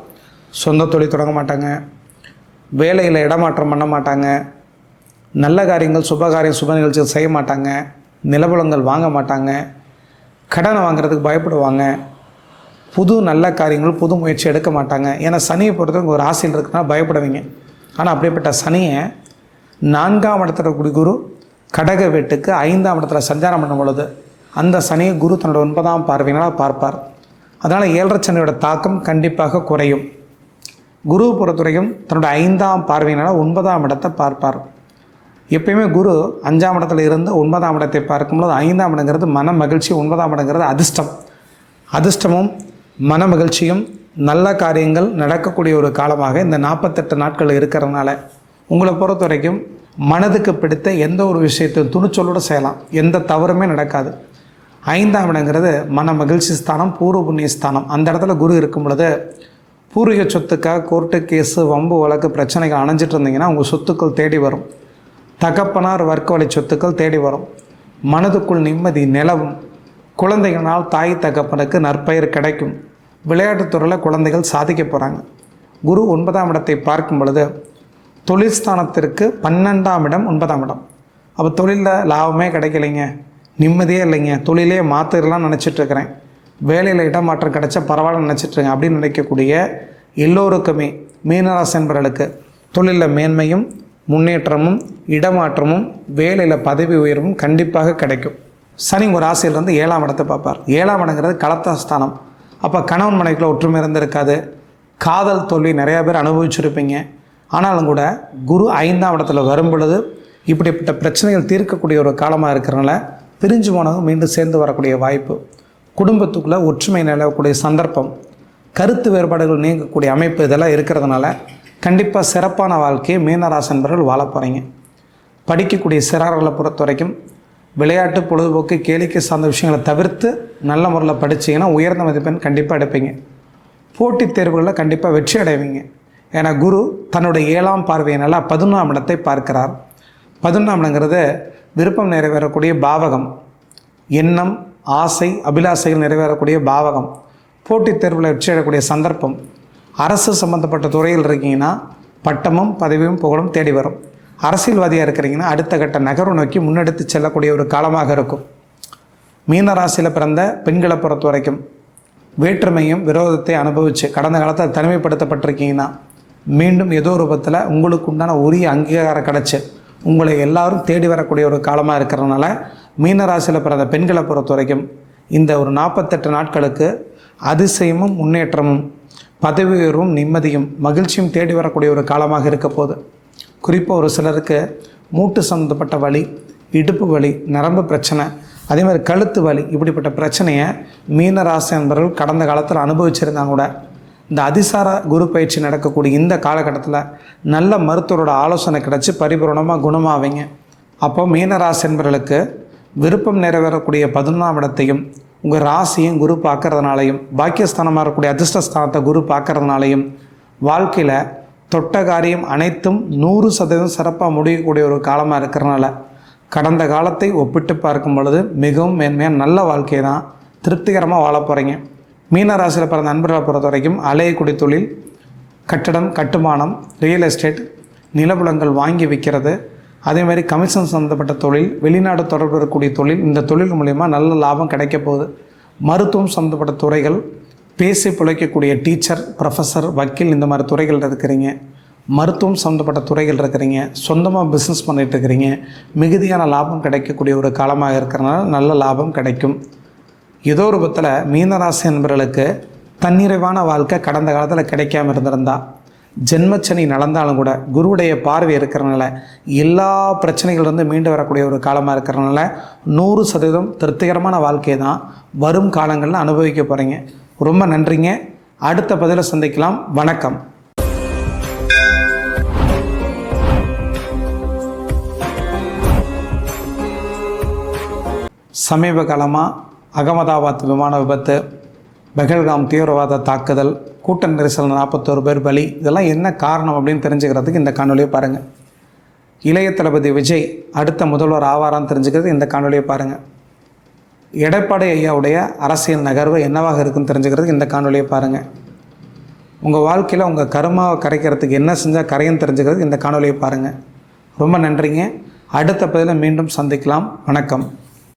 சொந்த தொழில் தொடங்க மாட்டாங்க, வேலையில் இடமாற்றம் பண்ண மாட்டாங்க, நல்ல காரியங்கள் சுபகாரியம் சுப நிகழ்ச்சிகள் செய்ய மாட்டாங்க, நிலபுலங்கள் வாங்க மாட்டாங்க, கடனை வாங்குறதுக்கு பயப்படுவாங்க, புது நல்ல காரியங்கள் புது முயற்சி எடுக்க மாட்டாங்க. ஏன்னா சனியை பொறுத்தவரைக்கும் ஒரு ராசியில் இருக்குன்னா பயப்படுவீங்க. ஆனால் அப்படிப்பட்ட சனியை 4ஆம் இடத்துல கூடிய குரு கடக வீட்டுக்கு 5ஆம் இடத்துல சஞ்சாரம் பண்ணும் பொழுது அந்த சனியை குரு தன்னோட 9ஆம் பார்வையினால் பார்ப்பார். அதனால் 7.5 சனியோட தாக்கம் கண்டிப்பாக குறையும். குரு பொறுத்தவரைக்கும் தன்னோட 5ஆம் பார்வையினால் 9ஆம் இடத்தை பார்ப்பார். எப்பயுமே குரு 5ஆம் இடத்துல இருந்து 9ஆம் இடத்தை பார்க்கும்போது 5ஆம் இடங்கிறது மன மகிழ்ச்சி, 9ஆம் இடங்கிறது அதிர்ஷ்டம். அதிர்ஷ்டமும் மன மகிழ்ச்சியும் நல்ல காரியங்கள் நடக்கக்கூடிய ஒரு காலமாக இந்த 48 நாட்கள் இருக்கிறதுனால உங்களை பொறுத்த வரைக்கும் மனதுக்கு பிடித்த எந்த ஒரு விஷயத்தையும் துணிச்சலோடு செய்யலாம், எந்த தவறுமே நடக்காது. 5ஆம் இடங்கிறது மன மகிழ்ச்சி ஸ்தானம், பூர்வ புண்ணிய ஸ்தானம். அந்த இடத்துல குரு இருக்கும் பொழுது பூர்வீக சொத்துக்காக கோர்ட்டு கேஸு வம்பு வழக்கு பிரச்சனைகள் அணைஞ்சிட்டு இருந்தீங்கன்னா உங்கள் சொத்துக்கள் தேடி வரும். தகப்பனார் வர்க்க வழி சொத்துக்கள் தேடி வரும். மனதுக்குள் நிம்மதி நிலவும். குழந்தைகளால் தாய் தகப்பனுக்கு நற்பெயர் கிடைக்கும். விளையாட்டுத்துறையில் குழந்தைகள் சாதிக்க போகிறாங்க. குரு 9ஆம் இடத்தை பார்க்கும் பொழுது தொழில் ஸ்தானத்திற்கு 12ஆம் இடம் 9ஆம் இடம். அப்போ தொழிலில் லாபமே கிடைக்கலைங்க, நிம்மதியே இல்லைங்க, தொழிலே மாற்றிடலாம் நினச்சிட்ருக்கிறேன், வேலையில் இடமாற்றம் கிடைச்சா பரவாயில்ல நினச்சிட்ருக்கேன் அப்படின்னு நினைக்கக்கூடிய எல்லோருக்குமே மீனராசி என்பவர்களுக்கு தொழிலில் மேன்மையும் முன்னேற்றமும் இடமாற்றமும் வேலையில் பதவி உயர்வும் கண்டிப்பாக கிடைக்கும். சனி ஒரு ராசியிலிருந்து 7ஆம் இடத்தை பார்ப்பார். 7ஆம் இடங்கிறது கலத்தஸ்தானம். அப்போ கணவன் மனைவிக்குள்ள ஒற்றுமை இருந்திருக்காது, காதல் தோல்வி நிறையா பேர் அனுபவிச்சிருப்பீங்க. ஆனாலும் கூட குரு 5ஆம் இடத்துல வரும் பொழுது இப்படிப்பட்ட பிரச்சனைகள் தீர்க்கக்கூடிய ஒரு காலமாக இருக்கிறனால பிரிஞ்சு போனவங்க மீண்டும் சேர்ந்து வரக்கூடிய வாய்ப்பு, குடும்பத்துக்குள்ளே ஒற்றுமை நிலவக்கூடிய சந்தர்ப்பம், கருத்து வேறுபாடுகள் நீங்கக்கூடிய அமைப்பு இதெல்லாம் இருக்கிறதுனால கண்டிப்பாக சிறப்பான வாழ்க்கையை மீனராசி என்பவர்கள் வாழ போகிறீங்க. படிக்கக்கூடிய சிறார்களை பொறுத்த வரைக்கும் விளையாட்டு பொழுதுபோக்கு கேளிக்கை சார்ந்த விஷயங்களை தவிர்த்து நல்ல முறையில் படித்தீங்கன்னா உயர்ந்த மதிப்பெண் கண்டிப்பாக எடுப்பீங்க. போட்டித் தேர்வுகளில் கண்டிப்பாக வெற்றி அடைவீங்க. ஏன்னா குரு தன்னுடைய 7ஆம் பார்வையினால் 11ஆம் இடத்தை பார்க்கிறார். 11ஆம் இடங்கிறது விருப்பம் நிறைவேறக்கூடிய பாவகம், எண்ணம் ஆசை அபிலாசைகள் நிறைவேறக்கூடிய பாவகம், போட்டித் தேர்வில் வெற்றி அடையக்கூடிய சந்தர்ப்பம். அரசு சம்மந்தப்பட்ட துறையில் இருக்கீங்கன்னா பட்டமும் பதவியும் புகழும் தேடி வரும். அரசியல்வாதியாக இருக்கிறீங்கன்னா அடுத்த கட்ட நகர்வு நோக்கி முன்னெடுத்து செல்லக்கூடிய ஒரு காலமாக இருக்கும். மீனராசியில் பிறந்த பெண்களை பொறுத்த வரைக்கும் வேற்றுமையும் விரோதத்தை அனுபவித்து கடந்த காலத்தில் தனிமைப்படுத்தப்பட்டிருக்கீங்கன்னா மீண்டும் ஏதோ ரூபத்தில் உங்களுக்கு உண்டான உரிய அங்கீகாரம் கிடச்சி உங்களை எல்லாரும் தேடி வரக்கூடிய ஒரு காலமாக இருக்கிறதுனால மீனராசியில் பிறந்த பெண்களை பொறுத்த வரைக்கும் இந்த ஒரு 48 நாட்களுக்கு அதிசயமும் முன்னேற்றமும் பதவி உயர்வும் நிம்மதியும் மகிழ்ச்சியும் தேடி வரக்கூடிய ஒரு காலமாக இருக்க போகுது. குறிப்பாக ஒரு சிலருக்கு மூட்டு சம்மந்தப்பட்ட வலி, இடுப்பு வலி, நரம்பு பிரச்சனை, அதே மாதிரி கழுத்து வலி, இப்படிப்பட்ட பிரச்சனையை மீனராசி என்பவர்கள் கடந்த காலத்தில் அனுபவிச்சிருந்தாங்க கூட இந்த அதிசார குரு பயிற்சி நடக்கக்கூடிய இந்த காலகட்டத்தில் நல்ல மருத்துவரோட ஆலோசனை கிடச்சி பரிபூர்ணமாக குணமாவீங்க. அப்போ மீனராசி என்பவர்களுக்கு விருப்பம் நிறைவேறக்கூடிய 11ஆம் இடத்தையும் உங்கள் ராசியும் குரு பார்க்கறதுனாலையும் பாக்கியஸ்தானமாக இருக்கக்கூடிய அதிர்ஷ்டஸ்தானத்தை குரு பார்க்கறதுனாலையும் வாழ்க்கையில் தொட்ட காரியம் அனைத்தும் 100% சிறப்பாக முடியக்கூடிய ஒரு காலமாக இருக்கிறனால கடந்த காலத்தை ஒப்பிட்டு பார்க்கும் பொழுது மிகவும் மேன்மையாக நல்ல வாழ்க்கையை தான் திருப்திகரமாக வாழ போகிறீங்க. மீனராசியில் பிறந்த நண்பர்களை பொறுத்த வரைக்கும் அலையக்கூடிய தொழில், கட்டடம், கட்டுமானம், ரியல் எஸ்டேட், நிலப்புலங்கள் வாங்கி விற்கிறது, அதேமாதிரி கமிஷன் சம்மந்தப்பட்ட தொழில், வெளிநாடு தொடர்பு இருக்கக்கூடிய தொழில், இந்த தொழில் மூலிமா நல்ல லாபம் கிடைக்க போகுது. மருத்துவம் சம்மந்தப்பட்ட துறைகள், பேசி பிழைக்கக்கூடிய டீச்சர், ப்ரொஃபஸர், வக்கீல், இந்த மாதிரி துறைகள் இருக்கிறீங்க. மருத்துவம் சம்மந்தப்பட்ட துறைகள் இருக்கிறீங்க. சொந்தமாக பிஸ்னஸ் பண்ணிகிட்டு இருக்கிறீங்க. மிகுதியான லாபம் கிடைக்கக்கூடிய ஒரு காலமாக இருக்கிறனால நல்ல லாபம் கிடைக்கும். ஏதோ ஒரு பத்தில் மீனராசி என்பவர்களுக்கு தன்னிறைவான வாழ்க்கை கடந்த காலத்தில் கிடைக்காம இருந்திருந்தா, ஜென்மச்சனி நடந்தாலும் கூட குருவுடைய பார்வை இருக்கிறனால எல்லா பிரச்சனைகளிலிருந்து மீண்டு வரக்கூடிய ஒரு காலமாக இருக்கிறனால 100% திருப்திகரமான வாழ்க்கையை தான் வரும் காலங்களில் அனுபவிக்க போகிறீங்க. ரொம்ப நன்றிங்க. அடுத்த பதிலை சந்திக்கலாம். வணக்கம். சமீப காலமாக அகமதாபாத் விமான விபத்து, பெஹல்காம் தீவிரவாத தாக்குதல், கூட்ட நெரிசல், 41 பேர் பலி, இதெல்லாம் என்ன காரணம் அப்படின்னு தெரிஞ்சுக்கிறதுக்கு இந்த காணொலியை பாருங்கள். இளைய தளபதி விஜய் அடுத்த முதல்வர் ஆவாரான்னு தெரிஞ்சுக்கிறது இந்த காணொலியை பாருங்கள். எடப்பாடி ஐயாவுடைய அரசியல் நகர்வு என்னவாக இருக்குன்னு தெரிஞ்சுக்கிறதுக்கு இந்த காணொலியை பாருங்கள். உங்கள் வாழ்க்கையில் உங்கள் கருமாவை கரைக்கிறதுக்கு என்ன செஞ்சால் கரையும் தெரிஞ்சுக்கிறதுக்கு இந்த காணொலியை பாருங்கள். ரொம்ப நன்றிங்க. அடுத்த பதிலை மீண்டும் சந்திக்கலாம். வணக்கம்.